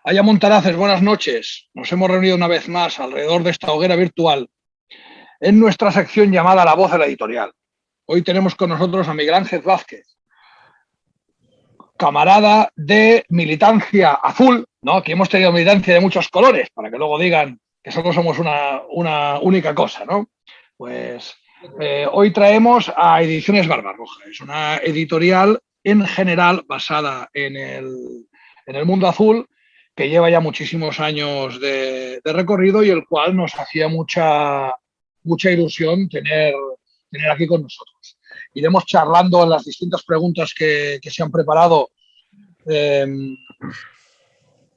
Haya Montaraces, buenas noches. Nos hemos reunido una vez más alrededor de esta hoguera virtual en nuestra sección llamada La Voz de la Editorial. Hoy tenemos con nosotros a Miguel Ángel Vázquez, camarada de militancia azul, ¿no? Aquí hemos tenido militancia de muchos colores, para que luego digan que solo somos una única cosa, ¿no? Pues hoy traemos a Ediciones Barbarroja. Es una editorial en general basada en el mundo azul, que lleva ya muchísimos años de recorrido y el cual nos hacía mucha ilusión tener aquí con nosotros. Iremos charlando en las distintas preguntas que se han preparado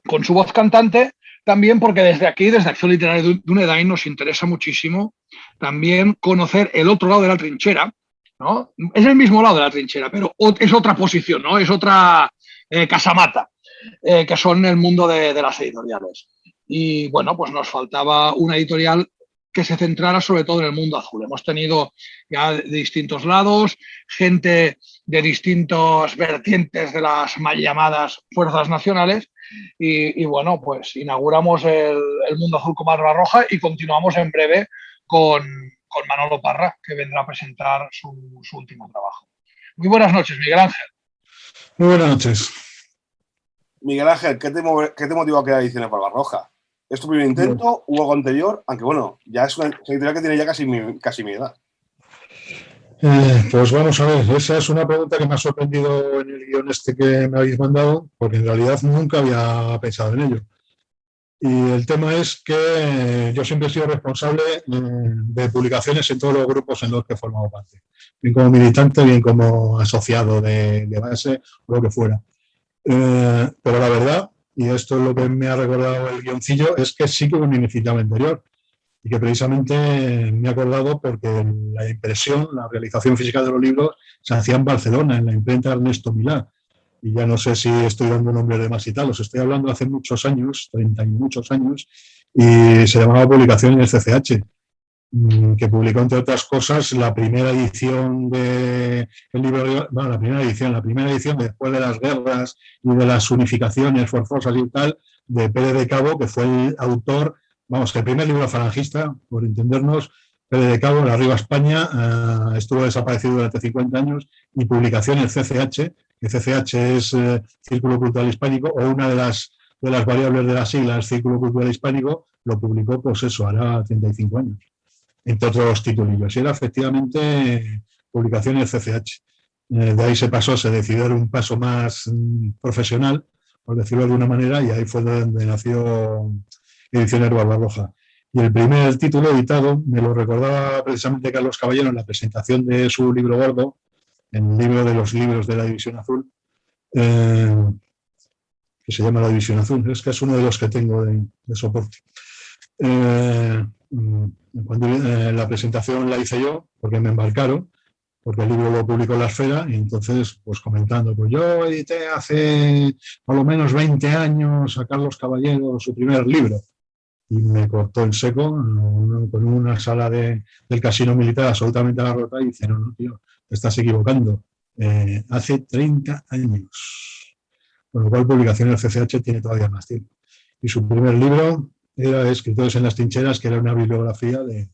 con su voz cantante, también porque desde aquí, desde Acción Literaria de Dunedain, nos interesa muchísimo también conocer el otro lado de la trinchera, ¿no? Es el mismo lado de la trinchera, pero es otra posición, ¿no? Es otra casamata, que son el mundo de las editoriales. Y bueno, pues nos faltaba una editorial que se centrara sobre todo en el mundo azul. Hemos tenido ya de distintos lados, gente de distintas vertientes de las mal llamadas fuerzas nacionales y bueno, pues inauguramos el mundo azul con Barbarroja y continuamos en breve con Manolo Parra, que vendrá a presentar su último trabajo. Muy buenas noches, Miguel Ángel. Muy buenas noches. Miguel Ángel, ¿qué te motivó a crear Ediciones Barbarroja? ¿Es tu primer intento? ¿Hubo algo anterior? Aunque bueno, ya es una editorial que tiene ya casi mi edad. Pues vamos a ver, esa es una pregunta que me ha sorprendido en el guión que me habéis mandado, porque en realidad nunca había pensado en ello. Y el tema es que yo siempre he sido responsable de publicaciones en todos los grupos en los que he formado parte, bien como militante, bien como asociado de base o lo que fuera. Pero la verdad, y esto es lo que me ha recordado el guioncillo, es que sí que hubo una iniciativa anterior y que precisamente me he acordado porque la impresión, la realización física de los libros se hacía en Barcelona, en la imprenta Ernesto Milá. Y ya no sé si estoy dando nombres de más y tal, os estoy hablando hace muchos años, 30 y muchos años, y se llamaba Publicaciones CCH, que publicó, entre otras cosas, la primera edición del libro, bueno, la primera edición después de las guerras y de las unificaciones forzosas y tal, de Pérez de Cabo, que fue el autor, vamos, el primer libro falangista, por entendernos. Pérez de Cabo, la Arriba España, estuvo desaparecido durante 50 años, y Publicaciones CCH, que CCH es Círculo Cultural Hispánico, o una de las variables de las siglas Círculo Cultural Hispánico, lo publicó, pues eso, hará 35 años. Entre otros titulillos. Y era efectivamente Publicaciones CCH. De ahí se decidió dar un paso más profesional, por decirlo de alguna manera, y ahí fue donde nació Ediciones Barbarroja. Y el primer título editado me lo recordaba precisamente Carlos Caballero en la presentación de su libro gordo, en el libro de los libros de la División Azul, que se llama La División Azul. Es que es uno de los que tengo de soporte. Cuando la presentación la hice yo, porque me embarcaron, porque el libro lo publicó La Esfera, y entonces, pues comentando, pues yo edité hace por lo menos 20 años a Carlos Caballero su primer libro, y me cortó en seco con una sala del Casino Militar absolutamente abarrotada, y dice, no, tío, te estás equivocando, hace 30 años. Con lo cual, Publicaciones CCH tiene todavía más tiempo. Y su primer libro era Escritores en las Trincheras, que era una bibliografía de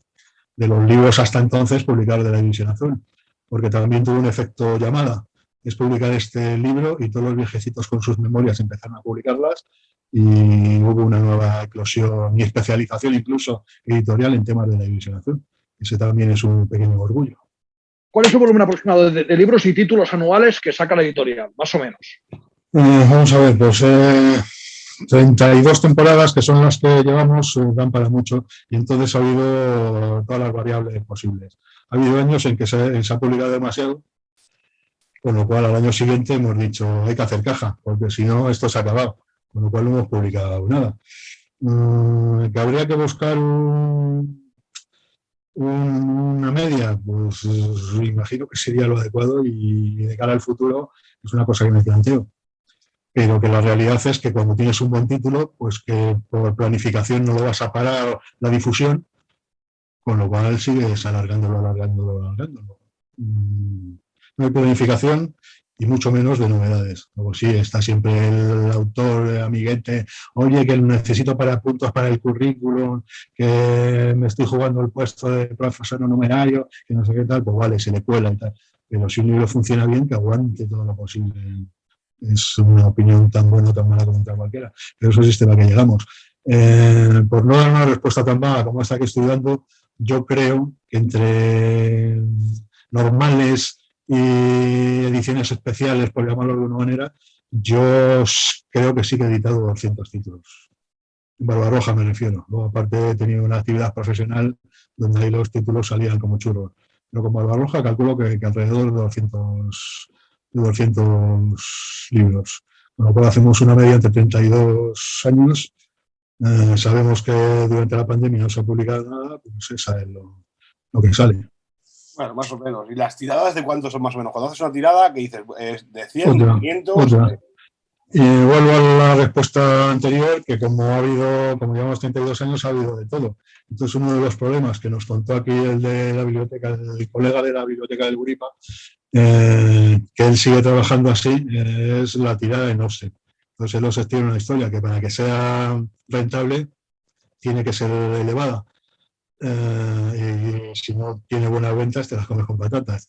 los libros hasta entonces publicados de la División Azul, porque también tuvo un efecto llamada. Es publicar este libro y todos los viejecitos con sus memorias empezaron a publicarlas, y hubo una nueva eclosión y especialización incluso editorial en temas de la División Azul. Ese también es un pequeño orgullo. ¿Cuál es el volumen aproximado de libros y títulos anuales que saca la editorial, más o menos? Vamos a ver, pues 32 temporadas, que son las que llevamos, dan para mucho, y entonces ha habido todas las variables posibles. Ha habido años en que se ha publicado demasiado, con lo cual al año siguiente hemos dicho hay que hacer caja, porque si no esto se ha acabado, con lo cual no hemos publicado nada. Que habría que buscar una media, pues imagino que sería lo adecuado, y de cara al futuro es una cosa que me planteo. Pero que la realidad es que cuando tienes un buen título, pues que por planificación no lo vas a parar la difusión, con lo cual sigues alargándolo. No hay planificación, y mucho menos de novedades. Luego sí, está siempre el autor amiguete, oye, que necesito para puntos para el currículum, que me estoy jugando el puesto de profesor no numerario, que no sé qué tal, pues vale, se le cuela y tal. Pero si un libro funciona bien, que aguante todo lo posible. Es una opinión tan buena o tan mala como otra cualquiera. Pero es el sistema que llegamos. Por no dar una respuesta tan vaga como esta que estoy dando, yo creo que entre normales y ediciones especiales, por llamarlo de alguna manera, yo creo que sí que he editado 200 títulos. Barbarroja me refiero. Luego, aparte, he tenido una actividad profesional donde ahí los títulos salían como churros. Pero con Barbarroja calculo que alrededor de 200 libros. Con lo cual hacemos una media entre 32 años. Sabemos que durante la pandemia no se ha publicado nada, pues esa es lo que sale. Bueno, más o menos. ¿Y las tiradas de cuántos son más o menos? Cuando haces una tirada, que dices, de 100, Otra, de 500... otra. Y vuelvo a la respuesta anterior, que como llevamos 32 años, ha habido de todo. Entonces, uno de los problemas que nos contó aquí el de la biblioteca, el colega de la biblioteca del Guripa, que él sigue trabajando así, es la tirada en offset. Entonces, el offset tiene una historia que para que sea rentable tiene que ser elevada. Y si no tiene buenas ventas, te las comes con patatas.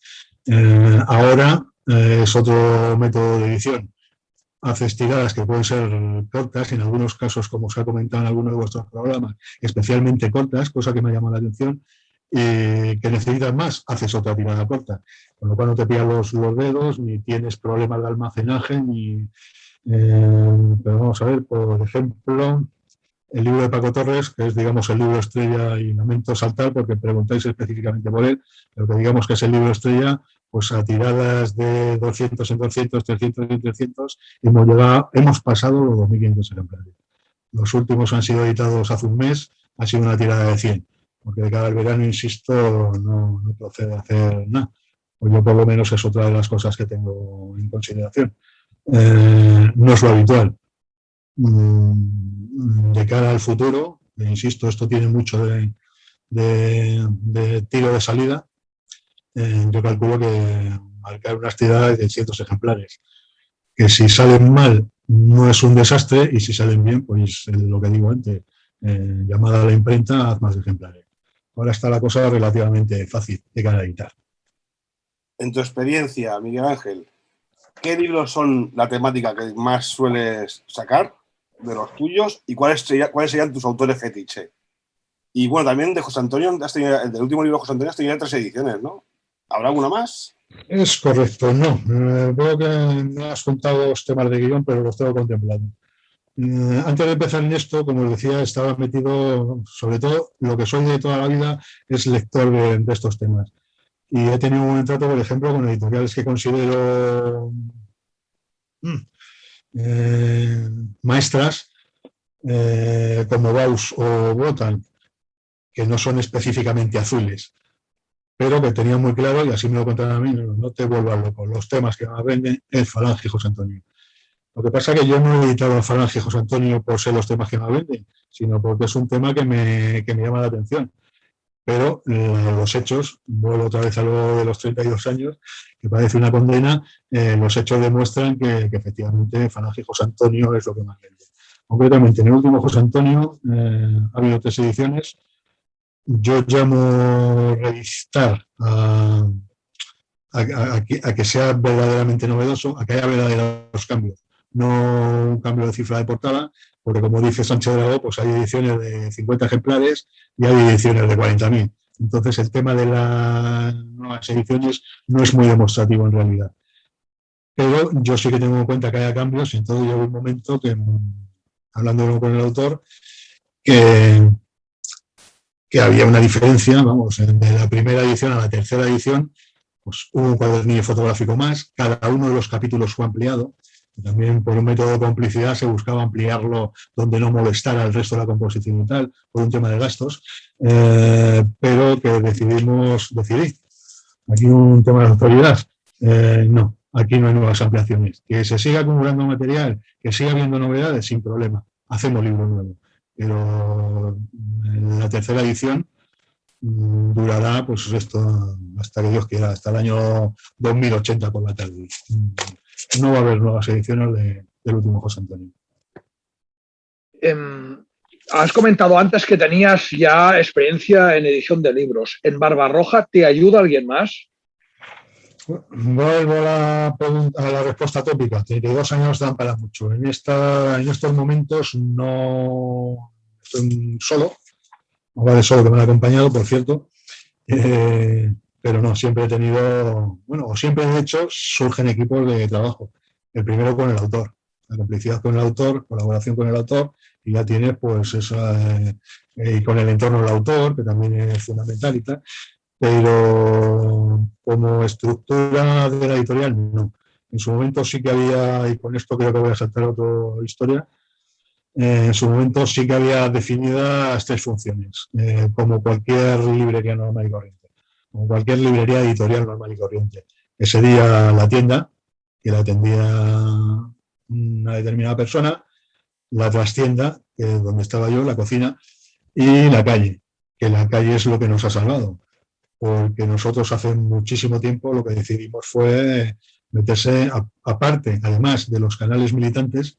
Ahora es otro método de edición. Haces tiradas que pueden ser cortas, en algunos casos, como os ha comentado en algunos de vuestros programas, especialmente cortas, cosa que me llama la atención, y que necesitas más, haces otra tirada corta, con lo cual no te pillan los dedos, ni tienes problemas de almacenaje, pero vamos a ver, por ejemplo, el libro de Paco Torres, que es, digamos, el libro estrella, y lamento saltar porque preguntáis específicamente por él, pero que digamos que es el libro estrella, pues a tiradas de 200 en 200, 300 en 300, hemos pasado los 2.500 ejemplares. Los últimos han sido editados hace un mes, ha sido una tirada de 100, porque de cada verano, insisto, no procede a hacer nada. Pues yo por lo menos es otra de las cosas que tengo en consideración. No es lo habitual. De cara al futuro, insisto, esto tiene mucho de tiro de salida. Yo calculo que marcar unas tiradas de cientos ejemplares, que si salen mal no es un desastre, y si salen bien, pues lo que digo antes, llamada a la imprenta, haz más ejemplares. Ahora está la cosa relativamente fácil de cara a editar. En tu experiencia, Miguel Ángel, ¿qué libros son la temática que más sueles sacar de los tuyos y cuáles serían tus autores fetiche? Y bueno, también de José Antonio, el del último libro de José Antonio has tenido 3 ediciones, ¿no? ¿Habrá alguna más? Es correcto, no. Veo que me has contado los temas de guión, pero los tengo contemplados. Antes de empezar en esto, como os decía, estaba metido, sobre todo, lo que soy de toda la vida es lector de estos temas. Y he tenido un buen trato, por ejemplo, con editoriales que considero maestras, como Bausch o Wotan, que no son específicamente azules, pero que tenían muy claro, y así me lo contaron a mí, no te vuelvas loco, los temas que más venden es Falange y José Antonio. Lo que pasa es que yo no he editado a Falange y José Antonio por ser los temas que más venden, sino porque es un tema que me llama la atención. Pero los hechos, vuelvo otra vez a lo de los 32 años, que parece una condena, los hechos demuestran que efectivamente Falange y José Antonio es lo que más vende. Concretamente, en el último José Antonio ha habido 3 ediciones. Yo llamo revisitar a que sea verdaderamente novedoso, a que haya verdaderos cambios, no un cambio de cifra de portada, porque como dice Sánchez Dragó, pues hay ediciones de 50 ejemplares y hay ediciones de 40.000. Entonces el tema de las nuevas ediciones no es muy demostrativo en realidad. Pero yo sí que tengo en cuenta que haya cambios, y entonces llega un momento que, hablando con el autor, que había una diferencia, vamos, de la primera edición a la tercera edición, pues hubo un cuadernillo fotográfico más, cada uno de los capítulos fue ampliado, y también por un método de complicidad se buscaba ampliarlo donde no molestara al resto de la composición y tal, por un tema de gastos, pero que decidí, aquí un tema de autoridad, no, aquí no hay nuevas ampliaciones, que se siga acumulando material, que siga habiendo novedades, sin problema, hacemos libro nuevo. Pero en la tercera edición durará, pues esto, hasta que Dios quiera, hasta el año 2080 por la tarde. No va a haber nuevas ediciones del último José Antonio. Has comentado antes que tenías ya experiencia en edición de libros. ¿En Barbarroja te ayuda alguien más? Vuelvo a la respuesta tópica. 32 años dan para mucho. En estos momentos no estoy solo. No vale solo que me han acompañado, por cierto. Pero no, siempre he tenido, bueno, o siempre de hecho surgen equipos de trabajo. El primero con el autor, la complicidad con el autor, colaboración con el autor, y ya tienes pues esa, y con el entorno del autor, que también es fundamental y tal, pero como estructura de la editorial, no. En su momento sí que había, y con esto creo que voy a saltar otra historia, en su momento sí que había definidas 3 funciones, como cualquier librería normal y corriente, como cualquier librería editorial normal y corriente, que sería la tienda, que la atendía una determinada persona, la trastienda, que es donde estaba yo, la cocina, y la calle, que la calle es lo que nos ha salvado, porque nosotros hace muchísimo tiempo lo que decidimos fue meterse, aparte, además de los canales militantes,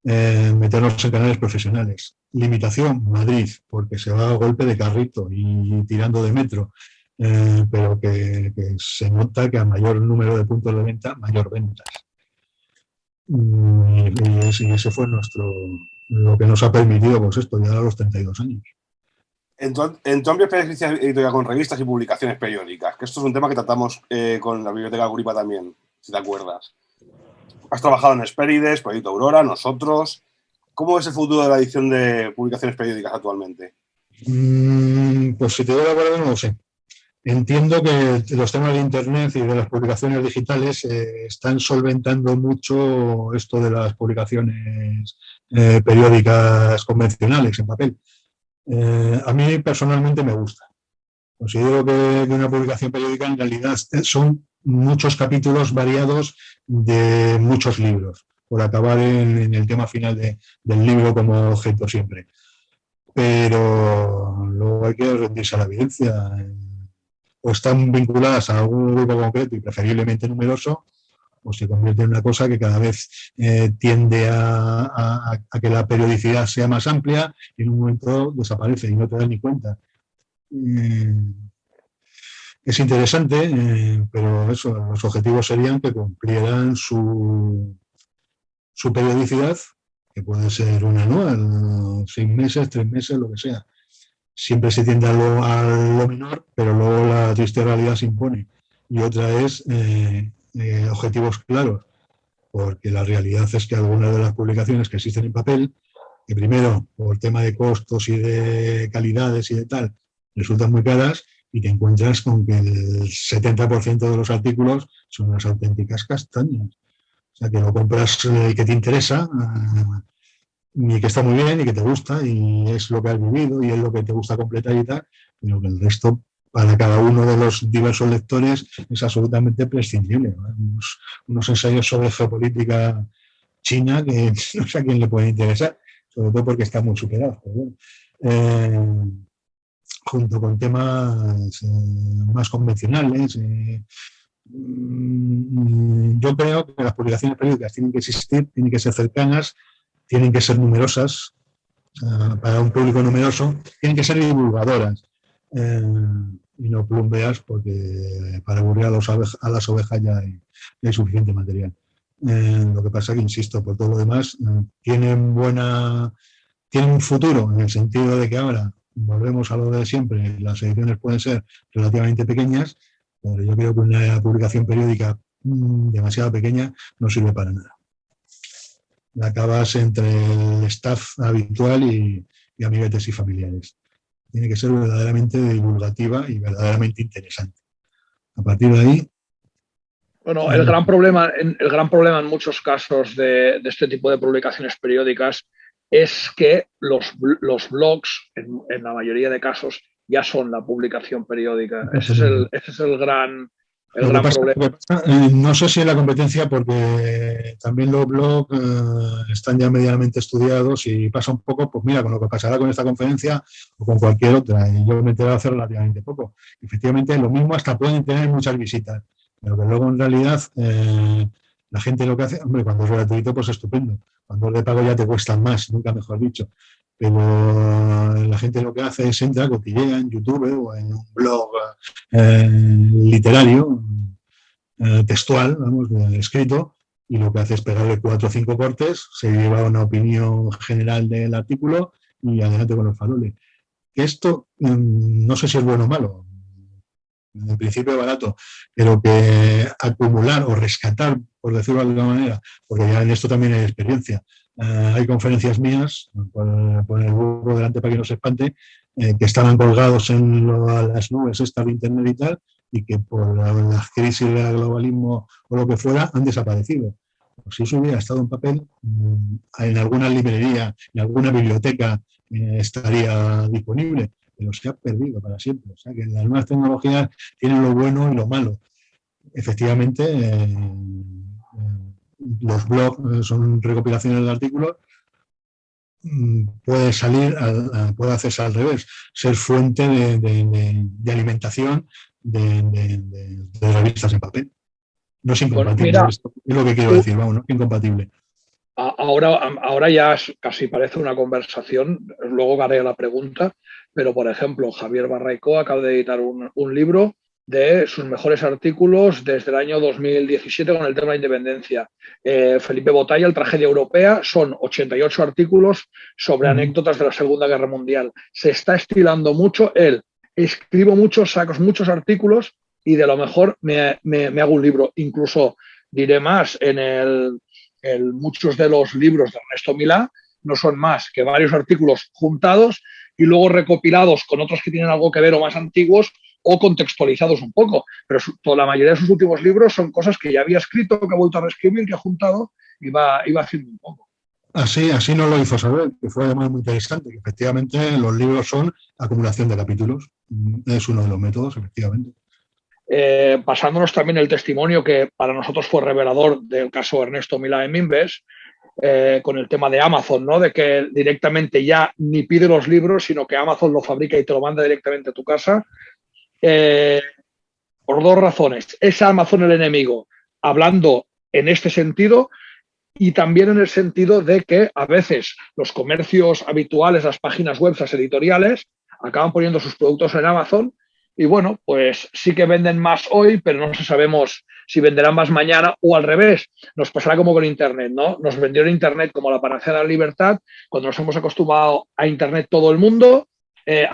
meternos en canales profesionales. Limitación, Madrid, porque se va a golpe de carrito y tirando de metro, pero que se nota que a mayor número de puntos de venta, mayor ventas. Y ese fue lo que nos ha permitido pues esto, llegar a los 32 años. En tu amplia experiencia editorial con revistas y publicaciones periódicas, que esto es un tema que tratamos con la Biblioteca Agripa también, si te acuerdas. Has trabajado en Hespérides, Proyecto Aurora, nosotros. ¿Cómo es el futuro de la edición de publicaciones periódicas actualmente? Pues si te doy la verdad, no lo sé. Entiendo que los temas de Internet y de las publicaciones digitales están solventando mucho esto de las publicaciones periódicas convencionales en papel. A mí personalmente me gusta. Considero que una publicación periódica en realidad son muchos capítulos variados de muchos libros, por acabar en el tema final del libro como objeto siempre. Pero luego hay que rendirse a la evidencia. O están vinculadas a algún grupo concreto y preferiblemente numeroso, o se convierte en una cosa que cada vez tiende a que la periodicidad sea más amplia y en un momento desaparece y no te das ni cuenta. Es interesante, pero eso, los objetivos serían que cumplieran su periodicidad, que puede ser una anual, 6 meses, 3 meses, lo que sea. Siempre se tiende a lo menor, pero luego la triste realidad se impone. Y otra es objetivos claros, porque la realidad es que algunas de las publicaciones que existen en papel, que primero, por tema de costos y de calidades y de tal, resultan muy caras y te encuentras con que el 70% de los artículos son unas auténticas castañas. O sea, que lo compras y que te interesa, y que está muy bien y que te gusta y es lo que has vivido y es lo que te gusta completar y tal, pero que el resto para cada uno de los diversos lectores es absolutamente prescindible, ¿no? Unos ensayos sobre geopolítica china que no sé a quién le puede interesar, sobre todo porque está muy superado. Bueno, junto con temas más convencionales. Yo creo que las publicaciones periódicas tienen que existir, tienen que ser cercanas, tienen que ser numerosas, para un público numeroso, tienen que ser divulgadoras y no plumbeas, porque para aburrir a las ovejas ya hay suficiente material. Lo que pasa es que, insisto, por todo lo demás, tienen un futuro, en el sentido de que ahora volvemos a lo de siempre, las ediciones pueden ser relativamente pequeñas, pero yo creo que una publicación periódica demasiado pequeña no sirve para nada. La acabas entre el staff habitual y amiguetes y familiares. Tiene que ser verdaderamente divulgativa y verdaderamente interesante. A partir de ahí... Bueno, el gran problema en muchos casos de este tipo de publicaciones periódicas es que los blogs, en la mayoría de casos, ya son la publicación periódica. Ese es el gran el gran problema. Lo que pasa, no sé si es la competencia, porque también los blogs están ya medianamente estudiados y pasa un poco, pues mira, con lo que pasará con esta conferencia o con cualquier otra. Y yo me he enterado hace relativamente poco. Efectivamente, lo mismo hasta pueden tener muchas visitas, pero que luego en realidad la gente lo que hace, hombre, cuando es gratuito, pues estupendo. Cuando es de pago ya te cuestan más, nunca mejor dicho. Pero la gente lo que hace es entra, cotillea en YouTube o en un blog literario, textual, vamos, escrito, y lo que hace es pegarle 4 o 5 cortes, se lleva una opinión general del artículo y adelante con los faroles. Esto no sé si es bueno o malo, en principio barato, pero que acumular o rescatar, por decirlo de alguna manera, porque ya en esto también hay experiencia. Hay conferencias mías, por el burro delante para que no se espante, que estaban colgados en las nubes estas de internet y tal, y que por la crisis del globalismo o lo que fuera han desaparecido. Pues si eso hubiera estado en papel, en alguna librería, en alguna biblioteca estaría disponible, pero se ha perdido para siempre. O sea que las nuevas tecnologías tienen lo bueno y lo malo. Efectivamente, los blogs son recopilaciones de artículos, puede salir, puede hacerse al revés, ser fuente de alimentación de revistas en papel. No es incompatible. Bueno, mira, es lo que quiero decir, vamos, no es incompatible. Ahora ya casi parece una conversación, luego haré la pregunta, pero por ejemplo, Javier Barraicó acaba de editar un libro de sus mejores artículos desde el año 2017 con el tema de la independencia. Felipe Botalla, el Tragedia Europea, son 88 artículos sobre anécdotas de la Segunda Guerra Mundial. Se está estilando mucho, escribo muchos, saco muchos artículos y de lo mejor me hago un libro. Incluso diré más, muchos de los libros de Ernesto Milá no son más que varios artículos juntados y luego recopilados con otros que tienen algo que ver o más antiguos o contextualizados un poco. Pero la mayoría de sus últimos libros son cosas que ya había escrito, que he vuelto a reescribir, que he juntado y iba haciendo un poco. Así nos lo hizo saber, que fue además muy interesante, que efectivamente los libros son acumulación de capítulos. Es uno de los métodos, efectivamente. Pasándonos también el testimonio que para nosotros fue revelador del caso Ernesto Milá en Mimbes, con el tema de Amazon, ¿no? De que directamente ya ni pide los libros, sino que Amazon lo fabrica y te lo manda directamente a tu casa. Por dos razones. ¿Es Amazon el enemigo? Hablando en este sentido, y también en el sentido de que a veces los comercios habituales, las páginas web, las editoriales, acaban poniendo sus productos en Amazon y bueno, pues sí que venden más hoy, pero no sabemos si venderán más mañana o al revés. Nos pasará como con Internet, ¿no? Nos vendieron Internet como la panacea de la libertad. Cuando nos hemos acostumbrado a Internet todo el mundo,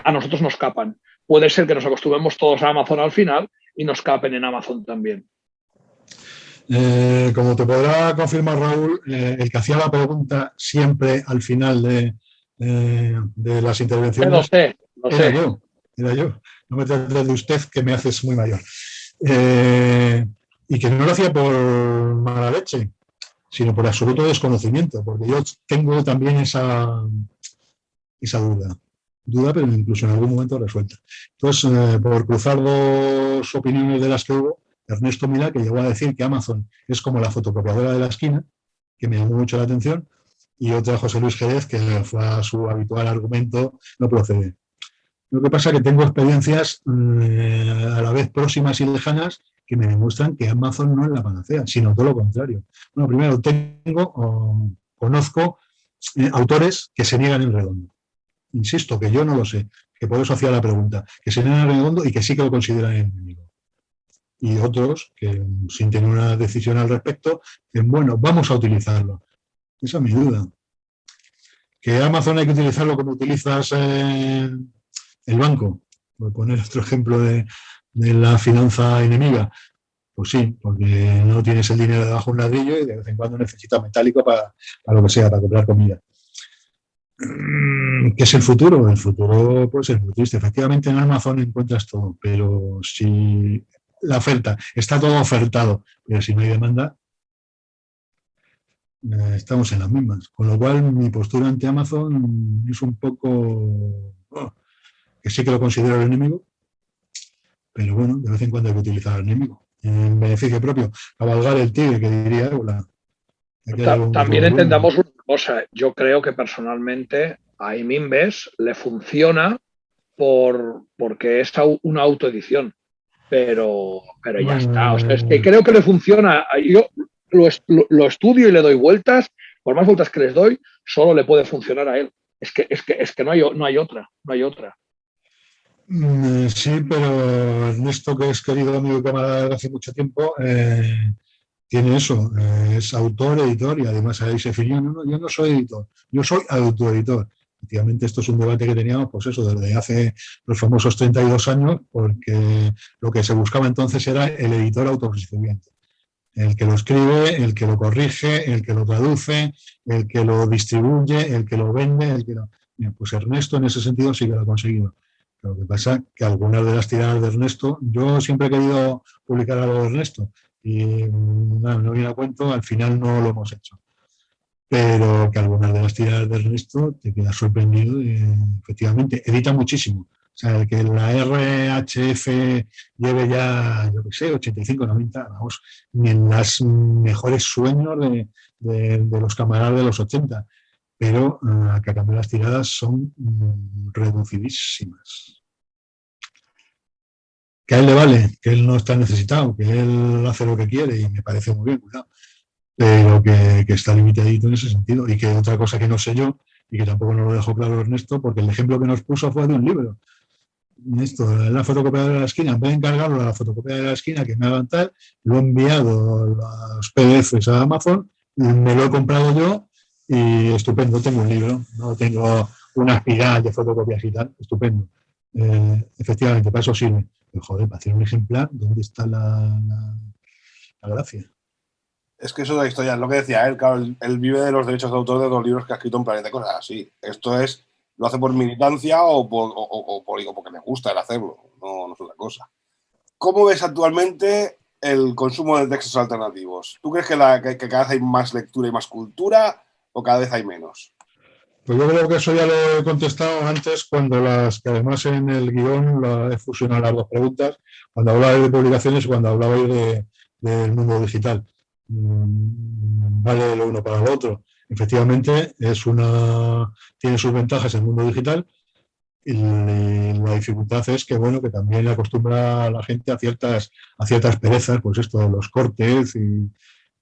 a nosotros nos capan. Puede ser que nos acostumbremos todos a Amazon al final y nos capen en Amazon también. Como te podrá confirmar Raúl, el que hacía la pregunta siempre al final de las intervenciones lo sé. Era yo. No me trates de usted, que me haces muy mayor. Y que no lo hacía por mala leche, sino por absoluto desconocimiento, porque yo tengo también esa duda, pero incluso en algún momento resuelta. Entonces, por cruzar dos opiniones de las que hubo, Ernesto Milá, que llegó a decir que Amazon es como la fotocopiadora de la esquina, que me llamó mucho la atención, y otra José Luis Jerez, que fue a su habitual argumento, no procede. Lo que pasa es que tengo experiencias a la vez próximas y lejanas que me demuestran que Amazon no es la panacea, sino todo lo contrario. Bueno, primero conozco autores que se niegan en redondo. Insisto, que yo no lo sé, que por eso hacía la pregunta, que se niegan en redondo y que sí que lo consideran enemigo. Y otros que, sin tener una decisión al respecto, dicen, bueno, vamos a utilizarlo. Esa es mi duda. Que Amazon hay que utilizarlo como utilizas el banco, por poner otro ejemplo de la finanza enemiga. Pues sí, porque no tienes el dinero debajo de un ladrillo y de vez en cuando necesitas metálico para lo que sea, para comprar comida. ¿Qué es el futuro? El futuro puede ser muy triste. Efectivamente, en Amazon encuentras todo, pero si la oferta, está todo ofertado, pero si no hay demanda, estamos en las mismas. Con lo cual, mi postura ante Amazon es un poco... que sí que lo considero el enemigo, pero bueno, de vez en cuando hay que utilizar al enemigo. en beneficio propio, cabalgar el tigre, que diría Ébola. También entendamos una cosa. Yo creo que personalmente a Mimbes le funciona porque es una autoedición, pero ya está. O sea, es que creo que le funciona. Yo lo estudio y le doy vueltas, por más vueltas que les doy, solo le puede funcionar a él. Es que no hay otra. Sí, pero Ernesto, que es querido amigo y camarada desde hace mucho tiempo, tiene eso, es autor, editor y además ahí se definió, no, yo no soy editor, yo soy autoeditor. Efectivamente, esto es un debate que teníamos, pues eso, desde hace los famosos 32 años, porque lo que se buscaba entonces era el editor autosuficiente. El que lo escribe, el que lo corrige, el que lo traduce, el que lo distribuye, el que lo vende, el que lo... Bien, pues Ernesto en ese sentido sí que lo ha conseguido. Lo que pasa es que algunas de las tiradas de Ernesto, yo siempre he querido publicar algo de Ernesto y no viene a cuento, al final no lo hemos hecho. Pero que algunas de las tiradas de Ernesto te quedas sorprendido y efectivamente edita muchísimo. O sea, que la RHF lleve ya, yo qué sé, 85, 90, vamos, ni en los mejores sueños de los camaradas de los 80. Pero que a cambio las tiradas son reducidísimas. Que a él le vale, que él no está necesitado, que él hace lo que quiere y me parece muy bien, cuidado. Pero que está limitadito en ese sentido. Y que otra cosa que no sé yo, y que tampoco nos lo dejó claro Ernesto, porque el ejemplo que nos puso fue de un libro. Esto, la fotocopiadora de la esquina, en vez de encargarlo a la fotocopiadora de la esquina que me hagan tal, lo he enviado los PDFs a Amazon, me lo he comprado yo y estupendo, tengo un libro, no tengo una espiral de fotocopias y tal, estupendo. Efectivamente, para eso sirve. Pero joder, para hacer un ejemplar, ¿dónde está la gracia? Es que eso de la historia, es lo que decía él, claro, él vive de los derechos de autor de los libros que ha escrito en Planeta y cosas así. Esto es, lo hace por militancia o porque le gusta el hacerlo, no es otra cosa. ¿Cómo ves actualmente el consumo de textos alternativos? ¿Tú crees que cada vez hay más lectura y más cultura o cada vez hay menos? Pues yo creo que eso ya lo he contestado antes cuando que además en el guión he fusionado las dos preguntas, cuando hablabais de publicaciones y cuando hablabais del mundo digital. Vale lo uno para lo otro. Efectivamente, tiene sus ventajas el mundo digital y la dificultad es que, bueno, que también acostumbra a la gente a ciertas perezas, pues esto de los cortes y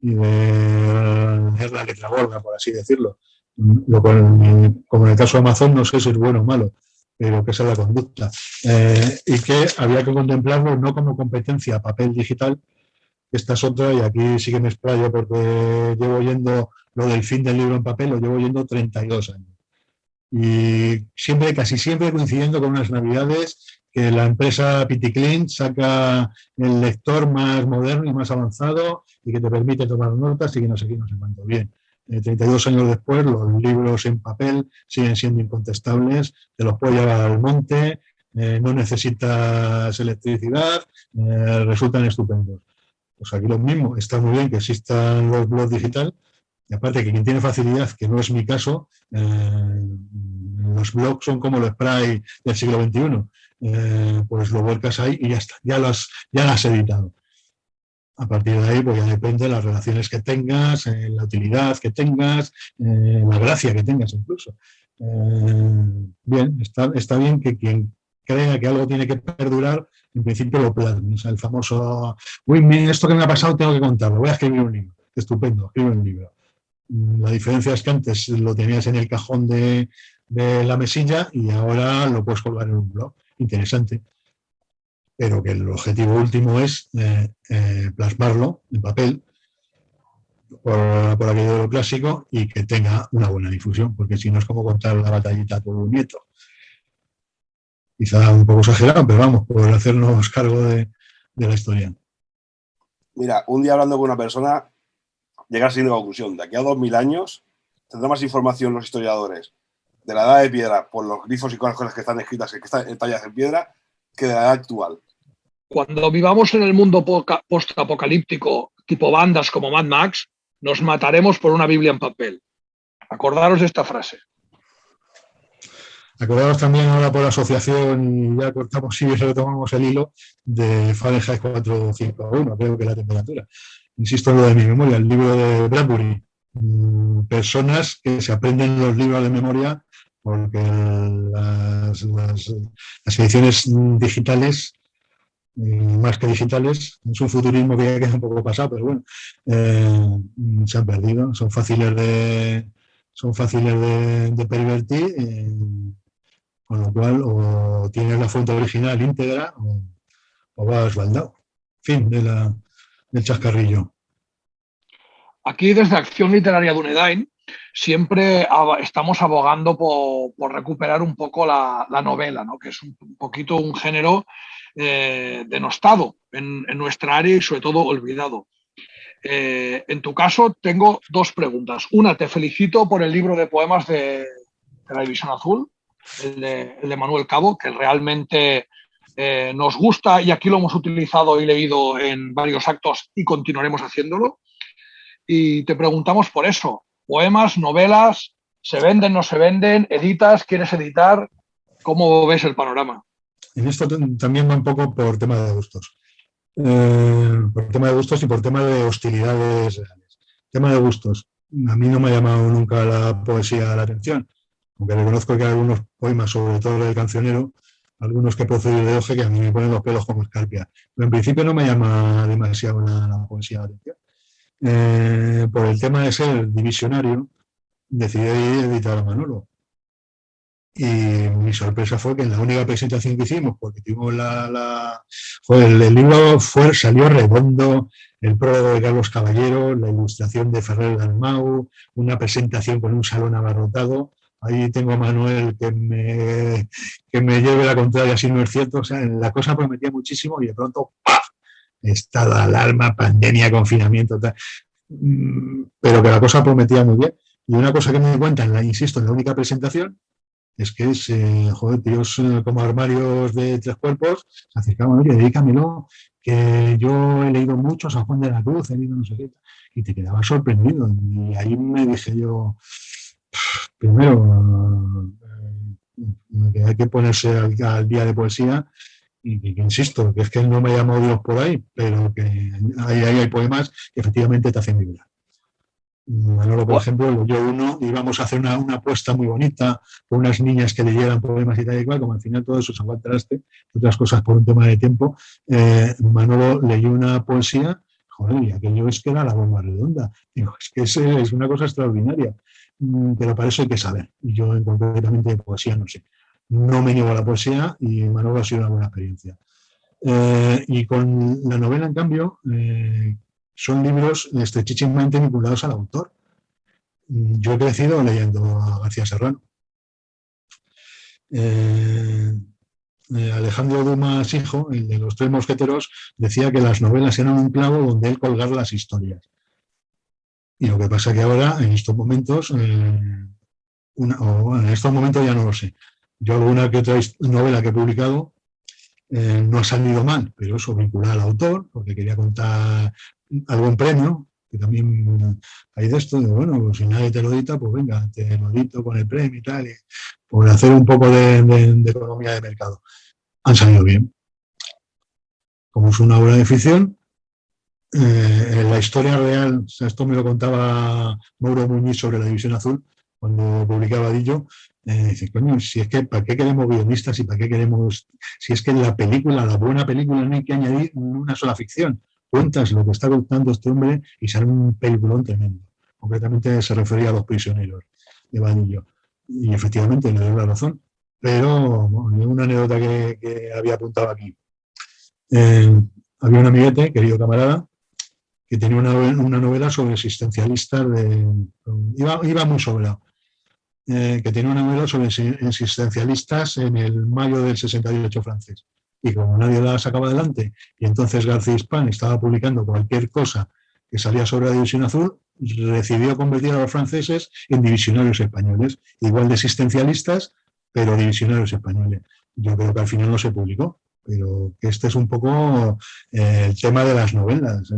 de leer la letra gorda, por así decirlo. Lo cual, como en el caso de Amazon, no sé si es bueno o malo, pero que esa es la conducta. Y que había que contemplarlo no como competencia papel digital. Esta es otra, y aquí sí que me explayo porque llevo oyendo lo del fin del libro en papel, lo llevo oyendo 32 años. Y casi siempre coincidiendo con unas navidades que la empresa Piticlin saca el lector más moderno y más avanzado y que te permite tomar notas y que no sé qué, no sé cuánto. Bien, 32 años después los libros en papel siguen siendo incontestables, te los puedes llevar al monte, no necesitas electricidad, resultan estupendos. Pues aquí lo mismo, está muy bien que existan los blogs digitales, y aparte que quien tiene facilidad, que no es mi caso, los blogs son como los spray del siglo XXI, pues lo vuelcas ahí y ya está, ya lo has editado. A partir de ahí, pues ya depende de las relaciones que tengas, la utilidad que tengas, la gracia que tengas incluso. Bien, está bien que quien crea que algo tiene que perdurar, en principio lo plasme. O sea, el famoso, esto que me ha pasado tengo que contarlo, voy a escribir un libro. Estupendo, escribe un libro. La diferencia es que antes lo tenías en el cajón de la mesilla y ahora lo puedes colgar en un blog. Interesante. Pero que el objetivo último es plasmarlo en papel por aquello de lo clásico y que tenga una buena difusión, porque si no es como contar la batallita por un nieto. Quizá un poco exagerado, pero vamos, por hacernos cargo de la historia. Mira, un día hablando con una persona, llegar a la conclusión, de aquí a 2000 años tendrá más información los historiadores de la edad de piedra por los grifos y cosas que están escritas, que están talladas en piedra, que de la edad actual. Cuando vivamos en el mundo post-apocalíptico, tipo bandas como Mad Max, nos mataremos por una Biblia en papel. Acordaros de esta frase. Acordaos también ahora por asociación, y ya cortamos y retomamos el hilo, de Fahrenheit 451, creo que la temperatura. Insisto en lo de mi memoria, el libro de Bradbury. Personas que se aprenden los libros de memoria porque las ediciones digitales, más que digitales, es un futurismo que ya queda un poco pasado, pero bueno, se han perdido, son fáciles de pervertir, con lo cual o tienes la fuente original íntegra o vas baldado. Fin del chascarrillo. Aquí, desde Acción Literaria Dunedain, siempre estamos abogando por recuperar un poco la novela, ¿no? Que es un poquito un género denostado en nuestra área y sobre todo olvidado. En tu caso, tengo dos preguntas. Una, te felicito por el libro de poemas de la División Azul, el de Manuel Cabo, que realmente nos gusta y aquí lo hemos utilizado y leído en varios actos y continuaremos haciéndolo. Y te preguntamos por eso. Poemas, novelas, ¿se venden, no se venden? ¿Editas? ¿Quieres editar? ¿Cómo ves el panorama? En esto también va un poco por tema de gustos. Por tema de gustos y por tema de hostilidades reales. Tema de gustos. A mí no me ha llamado nunca la poesía la atención, aunque reconozco que hay algunos poemas, sobre todo el cancionero, algunos que proceden de Oje, que a mí me ponen los pelos como escarpia. Pero en principio no me llama demasiado la poesía la atención. Por el tema de ser divisionario, decidí editar a Manolo. Y mi sorpresa fue que en la única presentación que hicimos, porque tuvimos el libro salió redondo, el prólogo de Carlos Caballero, la ilustración de Ferrer Dalmau, una presentación con un salón abarrotado. Ahí tengo a Manuel que me lleve la contraria si no es cierto. O sea, la cosa prometía muchísimo y de pronto ¡paf! Estado de alarma, pandemia, confinamiento, tal. Pero que la cosa prometía muy bien. Y una cosa que me di cuenta, insisto, en la única presentación, es que tíos como armarios de 3 cuerpos se acercaban, oye, dedícamelo, que yo he leído mucho San Juan de la Cruz, he leído no sé qué, y te quedabas sorprendido. Y ahí me dije yo, primero, que hay que ponerse al día de poesía. Y que insisto, que es que no me llamo Dios por ahí, pero que hay poemas que efectivamente te hacen vibrar. Manolo, por ejemplo, yo íbamos a hacer una apuesta muy bonita con unas niñas que leyeran poemas y tal y cual, como al final todo eso se aguantaraste, otras cosas por un tema de tiempo. Manolo leyó una poesía, joder, y aquello es que era la bomba redonda. Digo, es que es una cosa extraordinaria, pero para eso hay que saber. Y yo, concretamente, de poesía no sé. No me niego a la poesía y Manolo ha sido una buena experiencia. Y con la novela, en cambio, son libros estrechísimamente vinculados al autor. Yo he crecido leyendo a García Serrano. Alejandro Dumas, hijo, el de los 3 mosqueteros, decía que las novelas eran un clavo donde él colgar las historias. Y lo que pasa que ahora, en estos momentos, en estos momentos ya no lo sé. Yo alguna que otra novela que he publicado no ha salido mal, pero eso vinculada al autor, porque quería contar algún premio, que también hay de esto, de bueno, pues si nadie te lo edita, pues venga, te lo edito con el premio y tal, por hacer un poco de economía de mercado. Han salido bien. Como es una obra de ficción, en la historia real, o sea, esto me lo contaba Mauro Muñiz sobre la División Azul, cuando publicaba Dillo, dice, coño, si es que ¿para qué queremos guionistas y para qué queremos, si es que en la buena película no hay que añadir una sola ficción, cuentas lo que está contando este hombre y sale un peliculón tremendo. Concretamente se refería a Los prisioneros de Vadillo. Y efectivamente le doy la razón. Pero bueno, una anécdota que había apuntado aquí. Había un amiguete, querido camarada, que tenía una novela sobre existencialistas, iba muy sobrado, que tenía una novela sobre existencialistas en el mayo del 68 francés. Y como nadie la sacaba adelante, y entonces García Hispán estaba publicando cualquier cosa que salía sobre la División Azul, decidió convertir a los franceses en divisionarios españoles, igual de existencialistas, pero divisionarios españoles. Yo creo que al final no se publicó, pero que este es un poco el tema de las novelas,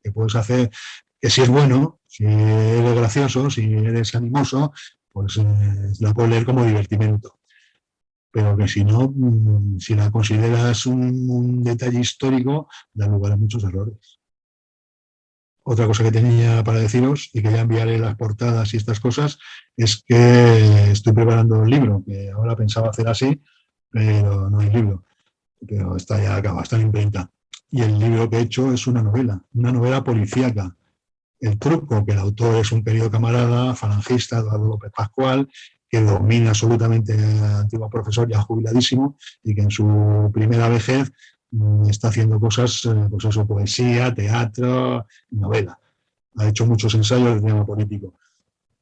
que puedes hacer, que si es bueno, si eres gracioso, si eres animoso, pues la puedes leer como divertimento. pero que si no, si la consideras un detalle histórico, da lugar a muchos errores. Otra cosa que tenía para deciros, y que ya enviaré las portadas y estas cosas, es que estoy preparando un libro, que ahora pensaba hacer así, pero no hay libro. Pero está ya acabado, está en imprenta. Y el libro que he hecho es una novela policíaca. El truco, que el autor es un querido camarada, falangista, Eduardo López Pascual, que domina absolutamente al antiguo profesor ya jubiladísimo y que en su primera vejez está haciendo cosas, pues eso, poesía, teatro, novela. Ha hecho muchos ensayos de tema político.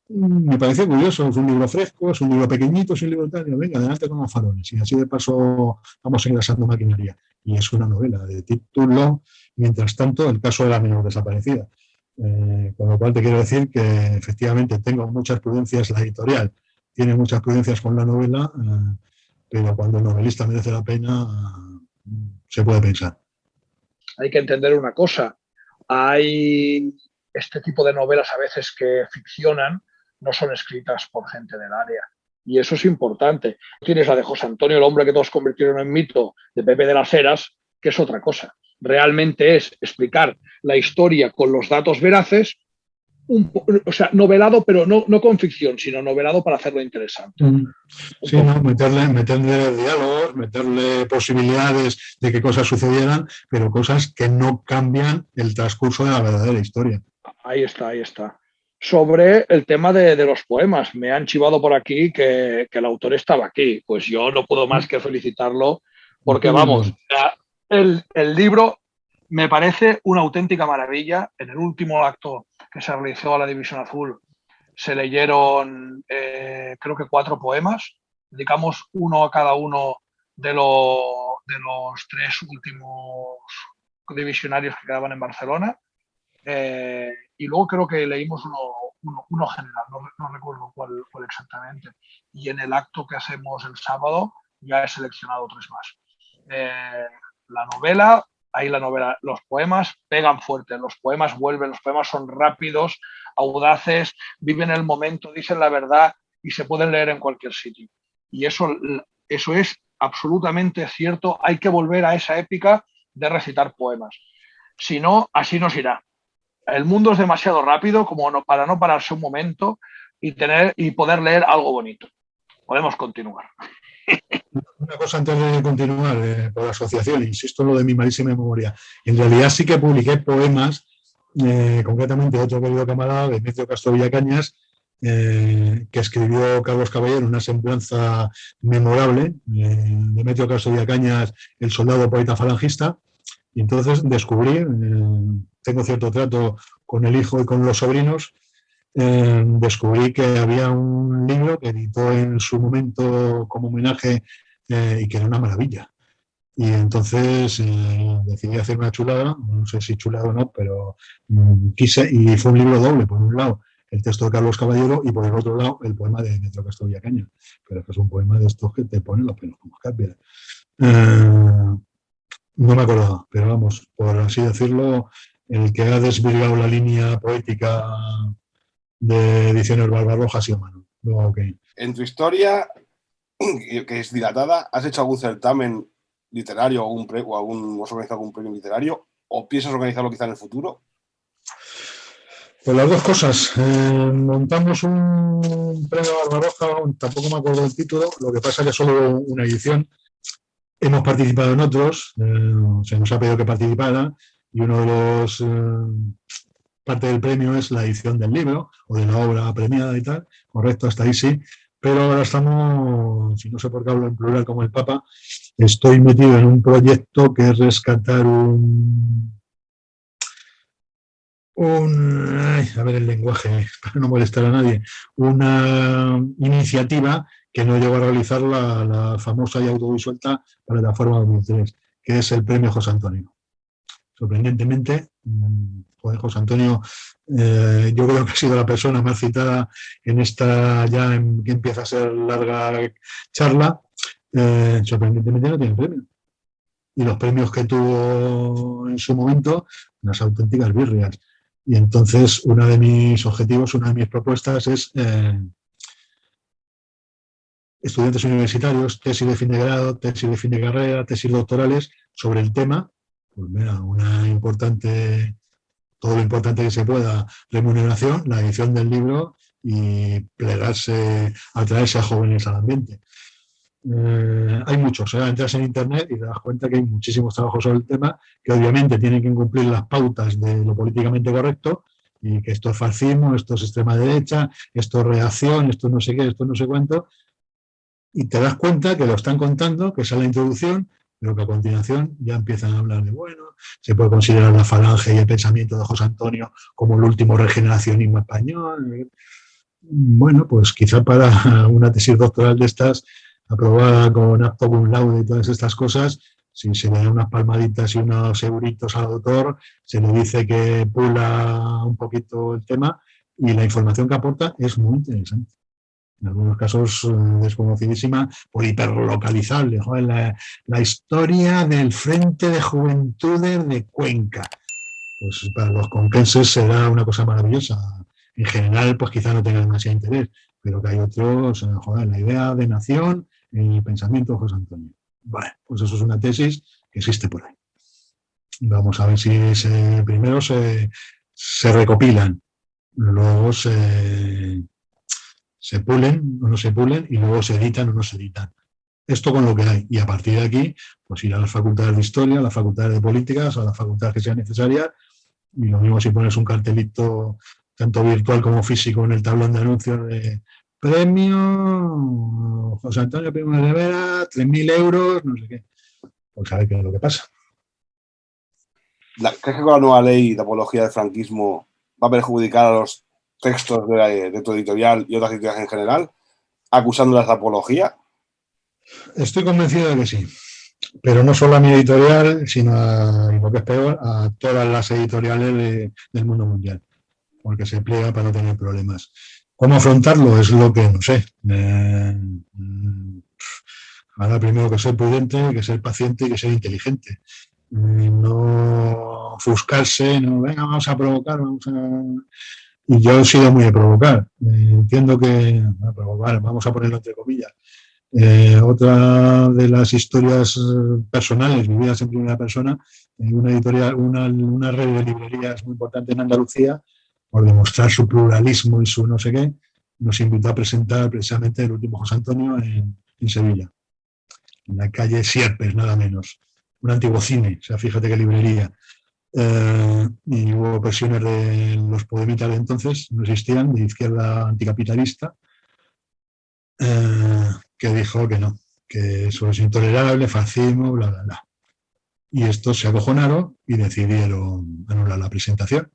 Me pareció curioso, es un libro fresco, es un libro pequeñito, es un libro tal, y venga, adelante con los faroles. Y así de paso vamos engrasando maquinaria. Y es una novela de título, mientras tanto, el caso de la menor desaparecida. Con lo cual te quiero decir que efectivamente tengo muchas prudencias, la editorial tiene muchas prudencias con la novela, pero cuando el novelista merece la pena, se puede pensar. Hay que entender una cosa. Hay este tipo de novelas a veces que ficcionan, no son escritas por gente del área. Y eso es importante. Tienes la de José Antonio, el hombre que todos convirtieron en mito, de Pepe de las Heras, que es otra cosa. Realmente es explicar la historia con los datos veraces, o sea, novelado, pero no con ficción, sino novelado para hacerlo interesante. Sí, ¿no? Meterle diálogos, meterle posibilidades de que cosas sucedieran, pero cosas que no cambian el transcurso de la verdadera historia. Ahí está, ahí está. Sobre el tema de los poemas, me han chivado por aquí que el autor estaba aquí. Pues yo no puedo más que felicitarlo, porque vamos, el libro me parece una auténtica maravilla. En el último acto que se realizó a la División Azul se leyeron, creo que 4 poemas. Dedicamos uno a cada uno de los 3 últimos divisionarios que quedaban en Barcelona. Y luego creo que leímos uno general, no recuerdo cuál exactamente. Y en el acto que hacemos el sábado ya he seleccionado 3 más. La novela, ahí la novela, los poemas pegan fuerte, los poemas vuelven, los poemas son rápidos, audaces, viven el momento, dicen la verdad y se pueden leer en cualquier sitio. Y eso es absolutamente cierto, hay que volver a esa épica de recitar poemas. Si no, así nos irá. El mundo es demasiado rápido como para no pararse un momento y poder leer algo bonito. Podemos continuar. Una cosa antes de continuar, por asociación, insisto en lo de mi malísima memoria. En realidad sí que publiqué poemas, concretamente otro querido camarada, Demetrio Castro Villacañas, que escribió Carlos Caballero, una semblanza memorable. Demetrio Castro Villacañas, el soldado poeta falangista. Y entonces descubrí, tengo cierto trato con el hijo y con los sobrinos, descubrí que había un libro que editó en su momento como homenaje y que era una maravilla. Y entonces decidí hacer una chulada, no sé si chulada o no, pero quise, y fue un libro doble, por un lado el texto de Carlos Caballero y por el otro lado el poema de Demetrio Castro Villacañas, pero que es un poema de estos que te ponen los pelos como escarpias. No me acordaba, pero vamos, por así decirlo, el que ha desvirgado la línea poética de Ediciones Barbarroja ha sido Manu. Luego, okay. En tu historia, que es dilatada, ¿has hecho algún certamen literario o has organizado algún premio literario? ¿O piensas organizarlo quizá en el futuro? Pues las dos cosas. Montamos un premio Barbarroja, tampoco me acuerdo del título, lo que pasa es que solo una edición. Hemos participado en otros, se nos ha pedido que participara y uno de los parte del premio es la edición del libro o de la obra premiada y tal, correcto, hasta ahí sí, pero ahora estamos, si no sé por qué hablo en plural como el Papa, estoy metido en un proyecto que es rescatar a ver el lenguaje, para no molestar a nadie, una iniciativa que no llegó a realizar la famosa y autodisuelta plataforma 2003, que es el premio José Antonio. Sorprendentemente, José Antonio, yo creo que ha sido la persona más citada en esta que empieza a ser larga charla, sorprendentemente no tiene premio. Y los premios que tuvo en su momento, unas auténticas birrias. Y entonces uno de mis objetivos, una de mis propuestas es estudiantes universitarios, tesis de fin de grado, tesis de fin de carrera, tesis doctorales sobre el tema, pues mira, todo lo importante que se pueda, remuneración, la edición del libro y plegarse, atraerse a jóvenes al ambiente. Hay muchos, entras en internet y te das cuenta que hay muchísimos trabajos sobre el tema que obviamente tienen que cumplir las pautas de lo políticamente correcto y que esto es fascismo, esto es extrema derecha, esto es reacción, esto no sé qué, esto no sé cuánto, y te das cuenta que lo están contando, que esa es la introducción, pero que a continuación ya empiezan a hablar de, bueno, se puede considerar la falange y el pensamiento de José Antonio como el último regeneracionismo español. Bueno, pues quizá para una tesis doctoral de estas, aprobada con apto cum laude y todas estas cosas, si se le dan unas palmaditas y unos euritos al autor, se le dice que pula un poquito el tema y la información que aporta es muy interesante. En algunos casos desconocidísima por hiperlocalizable. Joder, la historia del Frente de Juventudes de Cuenca. Pues para los conquenses será una cosa maravillosa. En general, pues quizá no tenga demasiado interés, pero que hay otros, joder, la idea de nación, el pensamiento de José Antonio. Bueno, pues eso es una tesis que existe por ahí. Vamos a ver si primero se recopilan, luego se pulen o no se pulen y luego se editan o no se editan. Esto con lo que hay. Y a partir de aquí, pues ir a las facultades de historia, a las facultades de políticas, a las facultades que sean necesarias. Y lo mismo si pones un cartelito tanto virtual como físico en el tablón de anuncios de premio José Antonio Primo de Rivera, 3.000 euros, no sé qué. Pues a ver qué es lo que pasa. ¿Crees que con la nueva ley de apología del franquismo va a perjudicar a los textos de tu editorial y otras editoriales en general, acusándolas de apología? Estoy convencido de que sí. Pero no solo a mi editorial, sino a, y lo que es peor, a todas las editoriales del mundo mundial, porque se pliega para no tener problemas. ¿Cómo afrontarlo? Es lo que no sé. Ahora primero que ser prudente, que ser paciente y que ser inteligente. No ofuscarse, no, venga, vamos a provocar, Y yo he sido muy de provocar. Entiendo que, provocar, vamos a ponerlo entre comillas. Otra de las historias personales vividas en primera persona, una editorial, una red de librerías muy importante en Andalucía, por demostrar su pluralismo y su no sé qué, nos invitó a presentar precisamente el último José Antonio en Sevilla, en la calle Sierpes, nada menos. Un antiguo cine, o sea, fíjate qué librería. Y hubo versiones de los poemitas de entonces, no existían, de izquierda anticapitalista, que dijo que no, que eso es intolerable, fascismo, bla, bla, bla. Y estos se acojonaron y decidieron anular la presentación.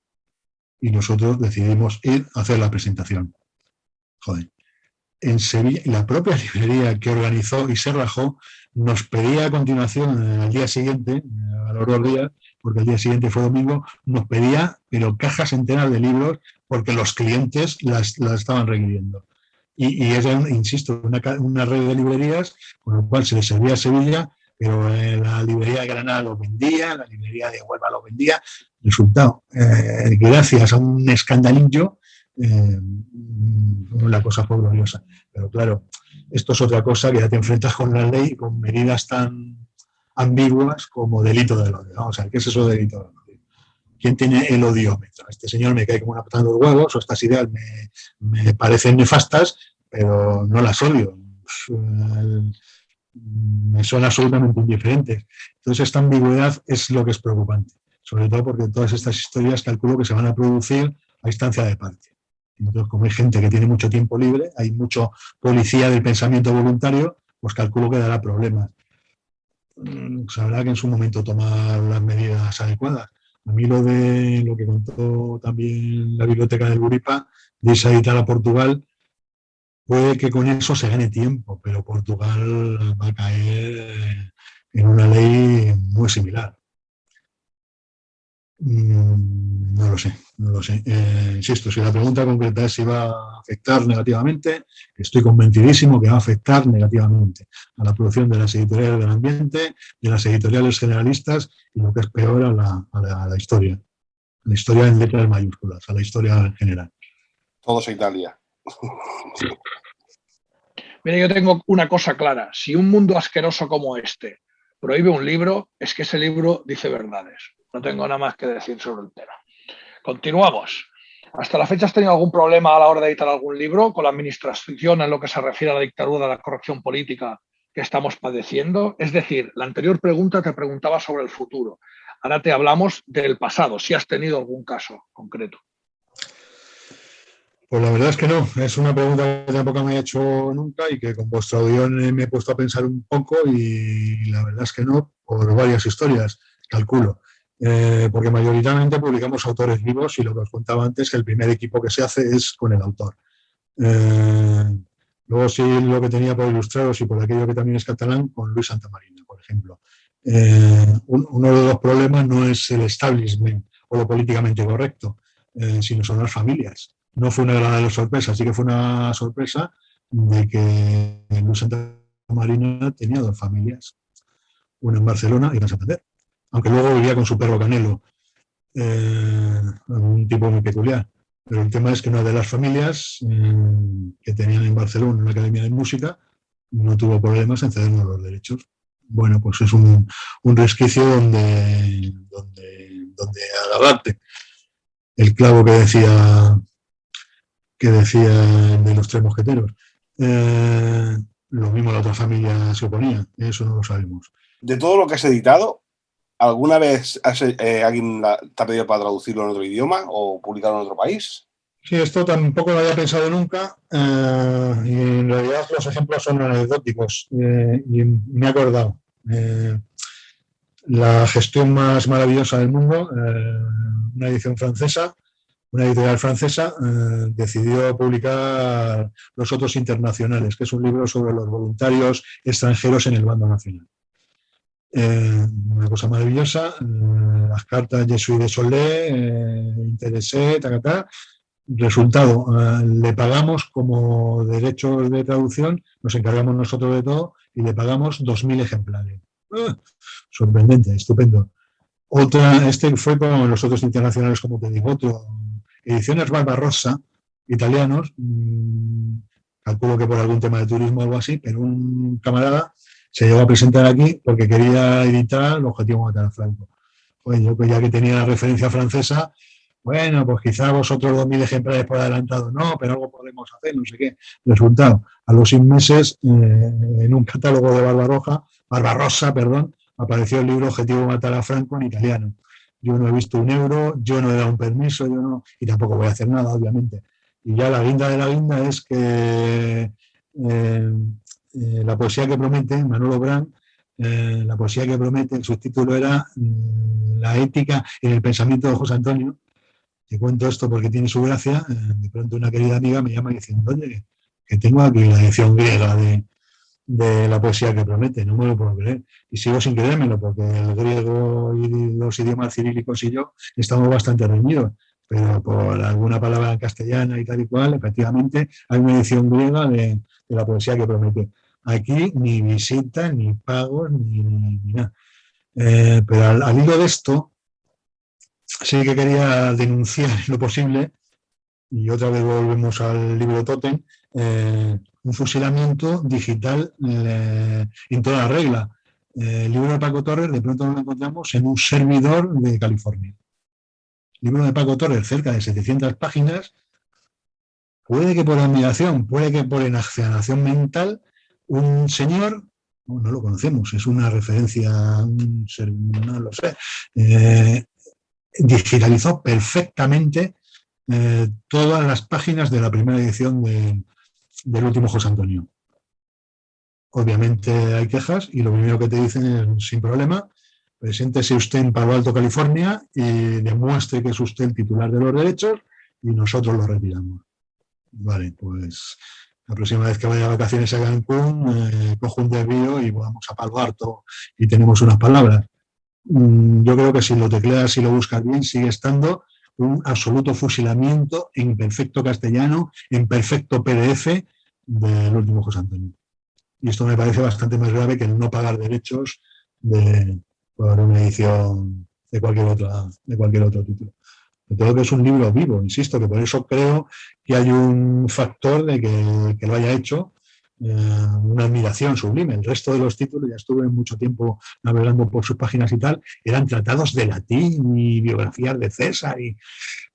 Y nosotros decidimos ir a hacer la presentación. Joder. En Sevilla, la propia librería que organizó y se rajó nos pedía a continuación, al día siguiente, a los 2 días, porque el día siguiente fue domingo, nos pedía, pero cajas enteras de libros, porque los clientes las estaban requiriendo. Y es, insisto, una red de librerías, con lo cual se les servía a Sevilla, pero la librería de Granada lo vendía, la librería de Huelva lo vendía. Resultado, gracias a un escandalillo, la cosa fue gloriosa. Pero claro, esto es otra cosa, que ya te enfrentas con la ley con medidas tan ambiguas como delito del odio. Vamos a ver, ¿qué es eso de delito del odio? ¿Quién tiene el odiómetro? Este señor me cae como una patada en los huevos, o estas ideas me parecen nefastas, pero no las odio. Me son absolutamente indiferentes. Entonces, esta ambigüedad es lo que es preocupante, sobre todo porque todas estas historias calculo que se van a producir a instancia de parte. Entonces, como hay gente que tiene mucho tiempo libre, hay mucho policía del pensamiento voluntario, pues calculo que dará problemas. Pues habrá que en su momento tomar las medidas adecuadas. A mí lo que contó también la biblioteca del Buripa, de irse a editar a Portugal, puede que con eso se gane tiempo, pero Portugal va a caer en una ley muy similar. No lo sé. Insisto, si la pregunta concreta es si va a afectar negativamente, estoy convencidísimo que va a afectar negativamente a la producción de las editoriales del ambiente, de las editoriales generalistas y lo que es peor a la historia. A la historia en letras mayúsculas, a la historia en general. Todos a Italia. Mire, yo tengo una cosa clara. Si un mundo asqueroso como este prohíbe un libro, es que ese libro dice verdades. No tengo nada más que decir sobre el tema. Continuamos. ¿Hasta la fecha has tenido algún problema a la hora de editar algún libro con la administración en lo que se refiere a la dictadura de la corrección política que estamos padeciendo? Es decir, la anterior pregunta te preguntaba sobre el futuro. Ahora te hablamos del pasado, si has tenido algún caso concreto. Pues la verdad es que no, es una pregunta que tampoco me he hecho nunca y que con vuestro audión me he puesto a pensar un poco y la verdad es que no, por varias historias, calculo. Porque mayoritariamente publicamos autores vivos y lo que os contaba antes, que el primer equipo que se hace es con el autor. Luego sí lo que tenía por ilustraros y por aquello que también es catalán, con Luis Santamarina, por ejemplo. Uno de los problemas no es el establishment o lo políticamente correcto, sino son las familias. No fue una agradable sorpresa, sí que fue una sorpresa de que Luis Santamarina tenía dos familias, una en Barcelona y una en Santander, aunque luego vivía con su perro Canelo, un tipo muy peculiar. Pero el tema es que una de las familias que tenían en Barcelona una academia de música no tuvo problemas en cedernos los derechos. Bueno, pues es un resquicio donde agarrarte. El clavo que decía de los tres mosqueteros. Lo mismo la otra familia se oponía, eso no lo sabemos. De todo lo que has editado, ¿alguna vez alguien te ha pedido para traducirlo en otro idioma o publicarlo en otro país? Sí, esto tampoco lo había pensado nunca y en realidad los ejemplos son anecdóticos y me he acordado. La gestión más maravillosa del mundo, una edición francesa, una editorial francesa, decidió publicar Los Otros Internacionales, que es un libro sobre los voluntarios extranjeros en el bando nacional. Una cosa maravillosa, las cartas Je suis désolé, interesé, tacatá. Resultado, le pagamos como derechos de traducción, nos encargamos nosotros de todo y le pagamos 2.000 ejemplares. Sorprendente, estupendo. Este fue con Los Otros Internacionales, como te digo, otro. Ediciones Barbarossa, italianos, calculo que por algún tema de turismo o algo así, pero un camarada se llegó a presentar aquí porque quería editar El Objetivo Matar a Franco. Pues yo, pues ya que tenía la referencia francesa, bueno, pues quizá vosotros 2.000 ejemplares por adelantado, no, pero algo podemos hacer, no sé qué. Resultado, a los 6 meses, en un catálogo de Barbarossa, apareció el libro Objetivo Matar a Franco en italiano. Yo no he visto un euro, yo no he dado un permiso, y tampoco voy a hacer nada, obviamente. Y ya la guinda de la guinda es que la poesía que promete, Manolo Brand, la poesía que promete, el subtítulo era La ética en el pensamiento de José Antonio. Te cuento esto porque tiene su gracia. De pronto una querida amiga me llama diciendo, oye, que tengo aquí la edición griega de la poesía que promete, no me lo puedo creer. Y sigo sin creérmelo porque el griego y los idiomas cirílicos y yo estamos bastante reñidos, pero por alguna palabra castellana y tal y cual, efectivamente, hay una edición griega de la poesía que promete. Aquí ni visita, ni pagos, ni nada. Pero al hilo de esto, sí que quería denunciar en lo posible, y otra vez volvemos al libro Totem, un fusilamiento digital en toda regla. El libro de Paco Torres de pronto lo encontramos en un servidor de California. El libro de Paco Torres, cerca de 700 páginas, puede que por admiración, puede que por enajenación mental, un señor, no lo conocemos, es una referencia, no lo sé, digitalizó perfectamente todas las páginas de la primera edición del último José Antonio. Obviamente hay quejas y lo primero que te dicen es, sin problema, preséntese usted en Palo Alto, California, y demuestre que es usted el titular de los derechos y nosotros lo retiramos. Vale, pues la próxima vez que vaya a vacaciones a Cancún, cojo un desvío y vamos a Palo Alto y tenemos unas palabras. Yo creo que si lo tecleas y lo buscas bien, sigue estando un absoluto fusilamiento en perfecto castellano, en perfecto PDF del último José Antonio. Y esto me parece bastante más grave que el no pagar derechos por una edición de cualquier otro título. De todo que es un libro vivo, insisto, que por eso creo que hay un factor de que lo haya hecho, una admiración sublime. El resto de los títulos, ya estuve mucho tiempo navegando por sus páginas y tal, eran tratados de latín y biografías de César y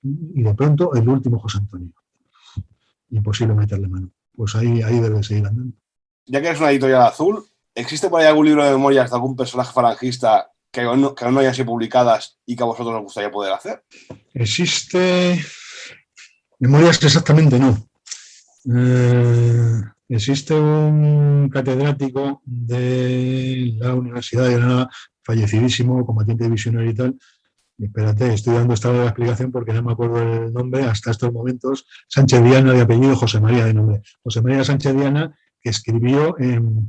de pronto el último José Antonio. Imposible meterle mano. Pues ahí debe seguir andando. Ya que es una editorial azul, ¿existe por ahí algún libro de memorias de algún personaje falangista que aún no hayan sido publicadas y que a vosotros os gustaría poder hacer? Existe... Memorias exactamente no. Existe un catedrático de la Universidad de Granada, fallecidísimo, combatiente divisionario y tal. Espérate, estoy dando esta la explicación porque no me acuerdo el nombre hasta estos momentos. Sánchez Diana de apellido, José María de nombre. José María Sánchez Diana, que escribió en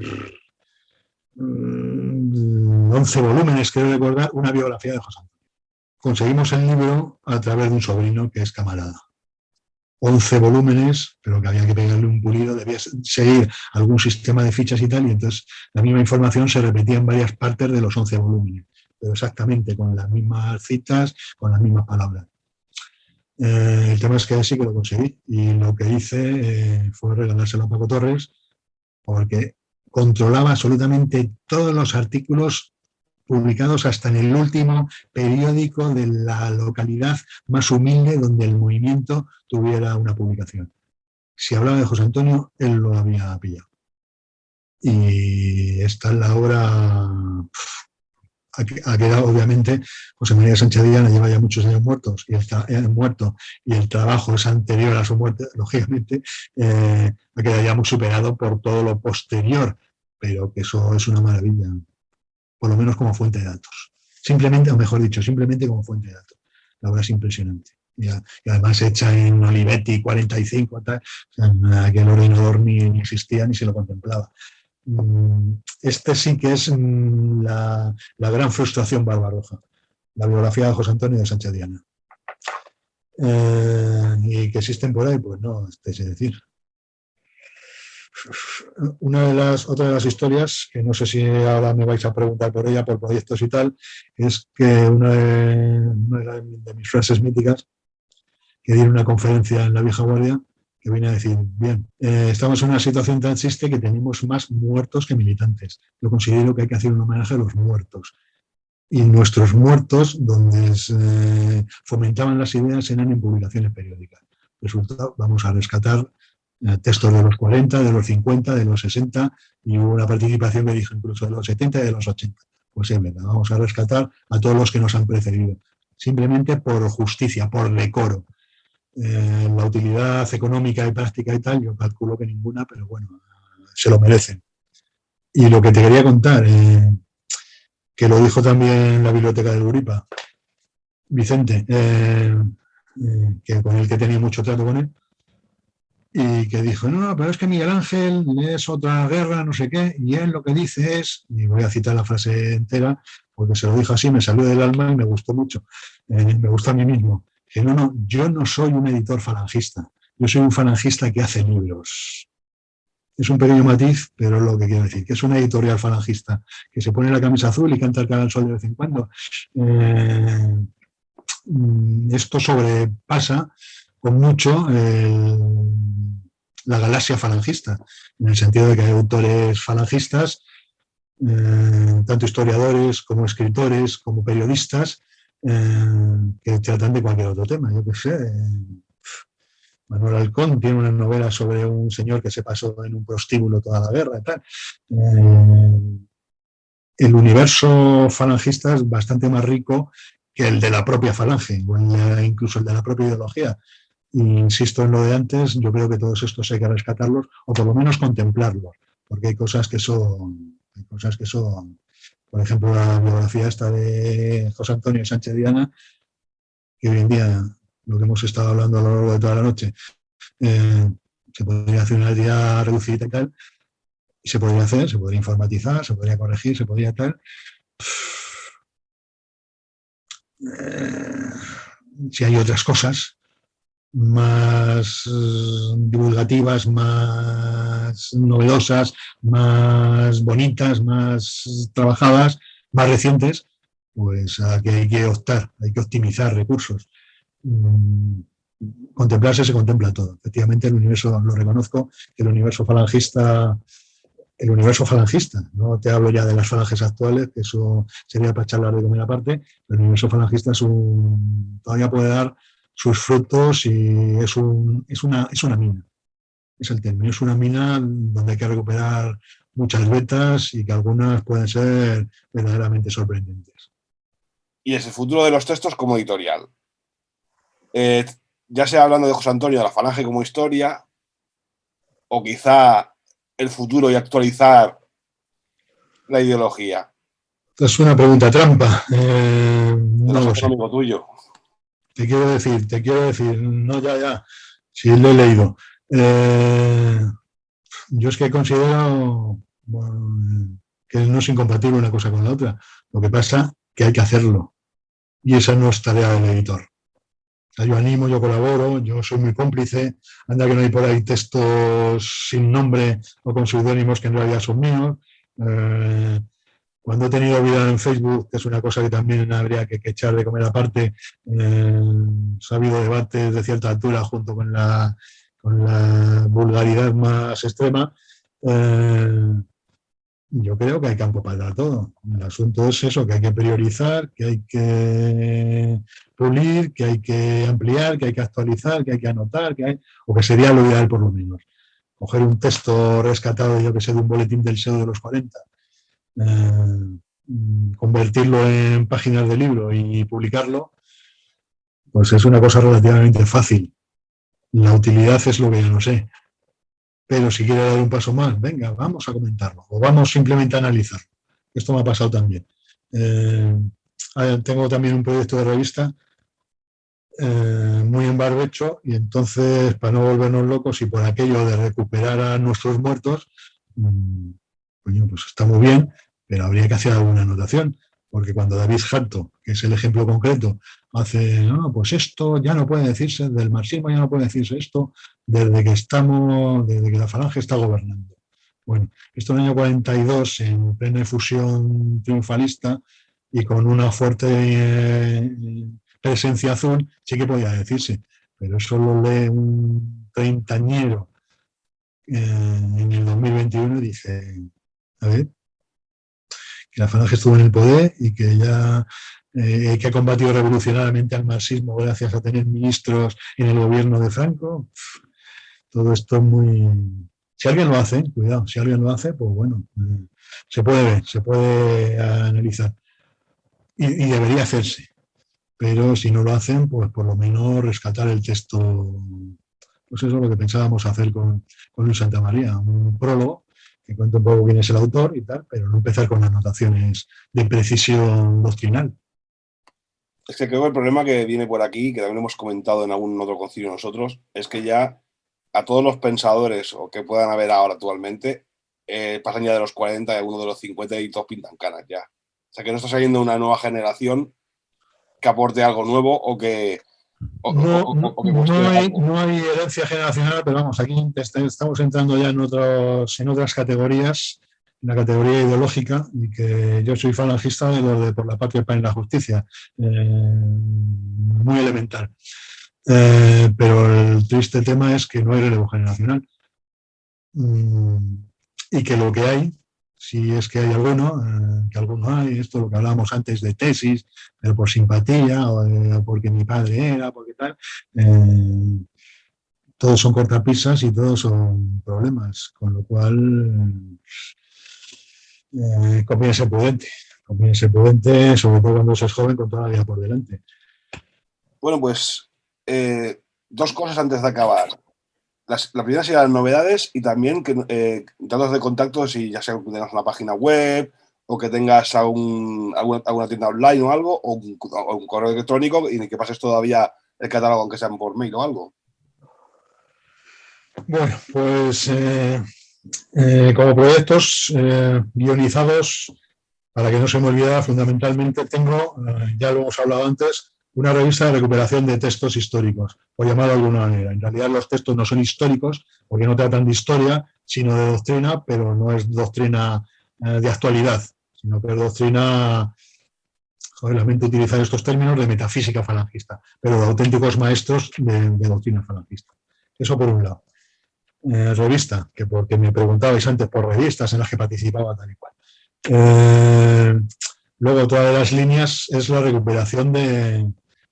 11 volúmenes, creo recordar, una biografía de José Antonio. Conseguimos el libro a través de un sobrino que es camarada. 11 volúmenes, pero que había que pegarle un pulido, debía seguir algún sistema de fichas y tal, y entonces la misma información se repetía en varias partes de los 11 volúmenes, pero exactamente con las mismas citas, con las mismas palabras. El tema es que sí que lo conseguí, y lo que hice fue regalárselo a Paco Torres, porque controlaba absolutamente todos los artículos publicados hasta en el último periódico de la localidad más humilde donde el movimiento tuviera una publicación. Si hablaba de José Antonio, él lo había pillado. Y esta es la obra... Ha quedado, obviamente, José María Sánchez Diana lleva ya muchos años muerto y el trabajo es anterior a su muerte, lógicamente, ha quedado ya muy superado por todo lo posterior, pero que eso es una maravilla, por lo menos como fuente de datos. Simplemente, o mejor dicho, simplemente como fuente de datos. La obra es impresionante. Y además hecha en Olivetti 45, tal, o sea, aquel ordenador ni existía ni se lo contemplaba. Este sí que es la gran frustración Barbarroja, la biografía de José Antonio de Sánchez Diana. ¿Y que existen por ahí? Pues no, es decir. Otra de las historias, que no sé si ahora me vais a preguntar por ella, por proyectos y tal, es que una de mis frases míticas, que di en una conferencia en la Vieja Guardia, que viene a decir, bien, estamos en una situación tan triste que tenemos más muertos que militantes. Yo considero que hay que hacer un homenaje a los muertos. Y nuestros muertos, donde fomentaban las ideas, eran en publicaciones periódicas. Resultado, vamos a rescatar textos de los 40, de los 50, de los 60, y hubo una participación que dijo incluso de los 70 y de los 80. Pues es verdad, vamos a rescatar a todos los que nos han precedido, simplemente por justicia, por decoro. La utilidad económica y práctica y tal, yo calculo que ninguna, pero bueno, se lo merecen. Y lo que te quería contar, que lo dijo también la biblioteca de Euripa, Vicente, que con el que tenía mucho trato con él, y que dijo, no, pero es que Miguel Ángel es otra guerra, no sé qué, y él lo que dice es, y voy a citar la frase entera, porque se lo dijo así, me salió del alma y me gustó mucho, me gustó a mí mismo, que no, yo no soy un editor falangista, yo soy un falangista que hace libros. Es un pequeño matiz, pero es lo que quiero decir, que es una editorial falangista, que se pone la camisa azul y canta el cara al sol de vez en cuando. Esto sobrepasa con mucho la galaxia falangista, en el sentido de que hay autores falangistas, tanto historiadores como escritores, como periodistas, que tratan de cualquier otro tema. Yo qué sé, Manuel Halcón tiene una novela sobre un señor que se pasó en un prostíbulo toda la guerra y tal. El universo falangista es bastante más rico que el de la propia falange, o incluso el de la propia ideología. Insisto en lo de antes, yo creo que todos estos hay que rescatarlos, o por lo menos contemplarlos, porque hay cosas que son, por ejemplo, la biografía esta de José Antonio Sánchez Diana, que hoy en día, lo que hemos estado hablando a lo largo de toda la noche, se podría hacer una idea reducida y tal, y se podría hacer, se podría informatizar, se podría corregir, se podría tal. Si hay otras cosas más divulgativas, más novedosas, más bonitas, más trabajadas, más recientes, pues a que hay que optar, hay que optimizar recursos. contemplarse se contempla todo. Efectivamente, el universo, lo reconozco, que el universo falangista, no te hablo ya de las falanges actuales, que eso sería para charlar de comer aparte, el universo falangista todavía puede dar sus frutos y es una mina. Es el término, es una mina donde hay que recuperar muchas vetas y que algunas pueden ser verdaderamente sorprendentes. Y es el futuro de los textos como editorial. Ya sea hablando de José Antonio de la Falange como historia, o quizá el futuro y actualizar la ideología. Es una pregunta trampa. No No lo es sé. amigo tuyo. Te quiero decir, no, ya, sí lo he leído. Yo es que considero que no es incompatible una cosa con la otra. Lo que pasa es que hay que hacerlo. Y esa no es tarea del editor. O sea, yo animo, yo colaboro, yo soy muy cómplice. Anda que no hay por ahí textos sin nombre o con seudónimos que en realidad son míos. Cuando he tenido vida en Facebook, que es una cosa que también habría que echar de comer aparte, ha habido debates de cierta altura junto con la vulgaridad más extrema. Yo creo que hay campo para todo. El asunto es eso, que hay que priorizar, que hay que pulir, que hay que ampliar, que hay que actualizar, que hay que anotar, o que sería lo ideal por lo menos. Coger un texto rescatado, yo que sé, de un boletín del SEO de los 40, convertirlo en páginas de libro y publicarlo, pues es una cosa relativamente fácil. La utilidad es lo que yo no sé. Pero si quiere dar un paso más, venga, vamos a comentarlo o vamos simplemente a analizarlo. Esto me ha pasado también. Tengo también un proyecto de revista muy en barbecho y entonces, para no volvernos locos y por aquello de recuperar a nuestros muertos, pues está muy bien, pero habría que hacer alguna anotación, porque cuando David Hatto, que es el ejemplo concreto, hace, no, pues esto ya no puede decirse, del marxismo ya no puede decirse esto, desde que la Falange está gobernando. Bueno, esto en el año 42, en plena efusión triunfalista y con una fuerte presencia azul, sí que podía decirse, pero eso lo lee un treintañero en el 2021 y dice, a ver, que la Falange estuvo en el poder y que ya que ha combatido revolucionariamente al marxismo gracias a tener ministros en el gobierno de Franco. Todo esto es muy... Si alguien lo hace, cuidado, si alguien lo hace, pues bueno, se puede ver, se puede analizar y debería hacerse. Pero si no lo hacen, pues por lo menos rescatar el texto. Pues eso es lo que pensábamos hacer con Luis Santamaría, un prólogo que cuenta un poco quién es el autor y tal, pero no empezar con anotaciones de precisión doctrinal. Es que creo que el problema que viene por aquí, que también hemos comentado en algún otro concilio nosotros, es que ya a todos los pensadores o que puedan haber ahora actualmente, pasan ya de los 40 y algunos de los 50 y todos pintan canas ya. O sea que no está saliendo una nueva generación que aporte algo nuevo o que No hay herencia generacional, pero vamos, aquí estamos entrando ya en otras categorías, en la categoría ideológica, y que yo soy falangista de los de por la patria, el pan y la justicia, muy elemental. Pero el triste tema es que no hay relevo generacional y que lo que hay, si es que hay alguno, que alguno hay, esto lo que hablábamos antes de tesis, pero por simpatía o porque mi padre era, porque tal, todos son cortapisas y todos son problemas, con lo cual conviene ser prudente, sobre todo cuando se es joven con toda la vida por delante. Bueno, pues dos cosas antes de acabar. La primera sería las novedades y también datos de contacto, si ya sea que tengas una página web o que tengas alguna tienda online o algo, o un correo electrónico y que pases todavía el catálogo, aunque sean por mail o algo. Bueno, pues como proyectos guionizados, para que no se me olvide, fundamentalmente tengo, ya lo hemos hablado antes, una revista de recuperación de textos históricos, por llamarlo de alguna manera. En realidad los textos no son históricos, porque no tratan de historia, sino de doctrina, pero no es doctrina de actualidad, sino que es doctrina joder, lamento utilizar estos términos, de metafísica falangista, pero de auténticos maestros de doctrina falangista. Eso por un lado. Revista, que porque me preguntabais antes por revistas en las que participaba tal y cual. Luego, otra de las líneas es la recuperación de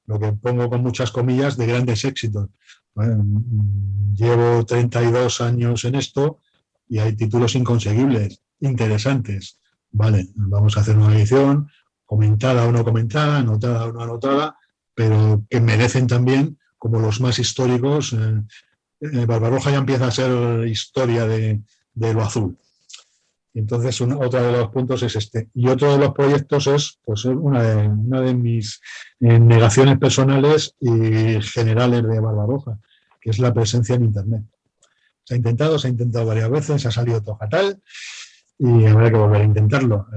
lo que pongo con muchas comillas de grandes éxitos. Llevo 32 años en esto y hay títulos inconseguibles, interesantes. Vale, vamos a hacer una edición comentada o no comentada, anotada o no anotada, pero que merecen también, como los más históricos, Barbarroja ya empieza a ser historia de lo azul. Entonces, otro de los puntos es este. Y otro de los proyectos es pues, una de mis negaciones personales y generales de Barbarroja, que es la presencia en Internet. Se ha intentado varias veces, ha salido todo fatal y habrá que volver a intentarlo.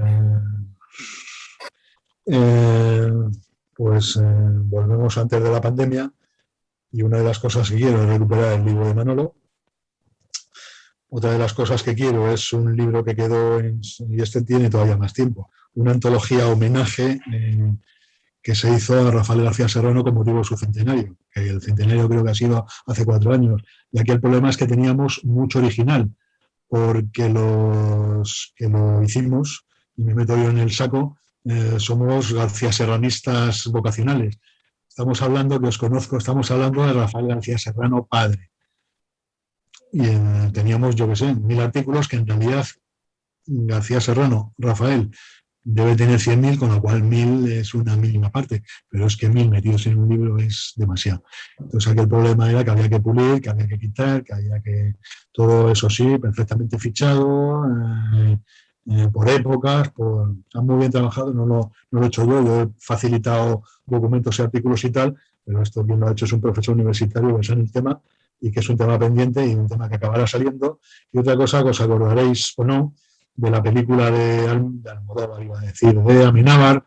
Volvemos antes de la pandemia y una de las cosas que quiero es recuperar el libro de Manolo. Otra de las cosas que quiero es un libro que quedó, y este tiene todavía más tiempo, una antología homenaje que se hizo a Rafael García Serrano con motivo de su centenario, que el centenario creo que ha sido hace 4 años. Y aquí el problema es que teníamos mucho original, porque los que lo hicimos, y me meto yo en el saco, somos García Serranistas vocacionales. Estamos hablando, que os conozco, estamos hablando de Rafael García Serrano padre. Y teníamos, yo qué sé, 1000 artículos que en realidad García Serrano, Rafael, debe tener 100.000, con lo cual 1000 es una mínima parte, pero es que 1000 metidos en un libro es demasiado. Entonces aquí el problema era que había que pulir, que había que quitar, que había que... Todo eso sí, perfectamente fichado, por épocas, está muy bien trabajado, no lo he hecho yo he facilitado documentos y artículos y tal, pero esto quien lo ha hecho es un profesor universitario que sabe el tema, y que es un tema pendiente y un tema que acabará saliendo. Y otra cosa que os acordaréis o no, de la película de Almodóvar, iba a decir, de Amenábar,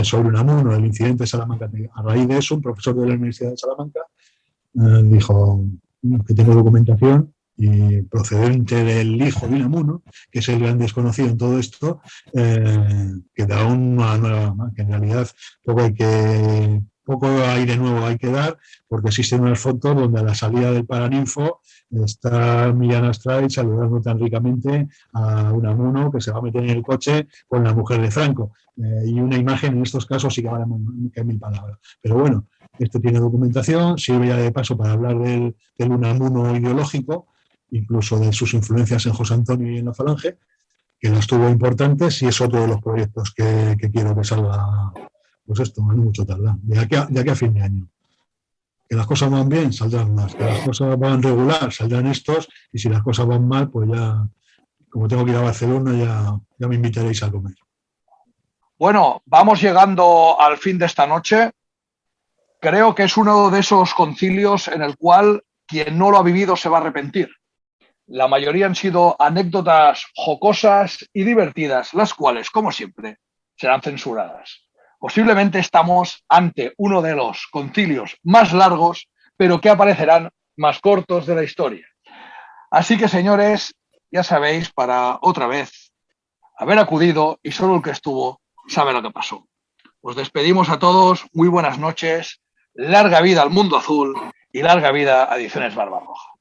sobre Unamuno, el incidente de Salamanca. A raíz de eso, un profesor de la Universidad de Salamanca dijo que tengo documentación y procedente del hijo de Unamuno, que es el gran desconocido en todo esto, que da una nueva, que en realidad poco aire nuevo hay que dar, porque existen unas fotos donde a la salida del Paraninfo está Miriam Astray saludando tan ricamente a Unamuno, que se va a meter en el coche con la mujer de Franco. Y una imagen en estos casos sí que vale 1000 palabras. Pero bueno, esto tiene documentación, sirve ya de paso para hablar del Unamuno ideológico, incluso de sus influencias en José Antonio y en la Falange, que las tuvo importantes, y es otro de los proyectos que quiero que salga. Pues esto, no mucho tardar, de aquí a fin de año. Que las cosas van bien, saldrán más. Que las cosas van regular, saldrán estos. Y si las cosas van mal, pues ya, como tengo que ir a Barcelona, ya me invitaréis a comer. Bueno, vamos llegando al fin de esta noche. Creo que es uno de esos concilios en el cual quien no lo ha vivido se va a arrepentir. La mayoría han sido anécdotas jocosas y divertidas, las cuales, como siempre, serán censuradas. Posiblemente estamos ante uno de los concilios más largos, pero que aparecerán más cortos de la historia. Así que, señores, ya sabéis, para otra vez haber acudido, y solo el que estuvo sabe lo que pasó. Os despedimos a todos, muy buenas noches, larga vida al mundo azul y larga vida a Ediciones Barbarroja.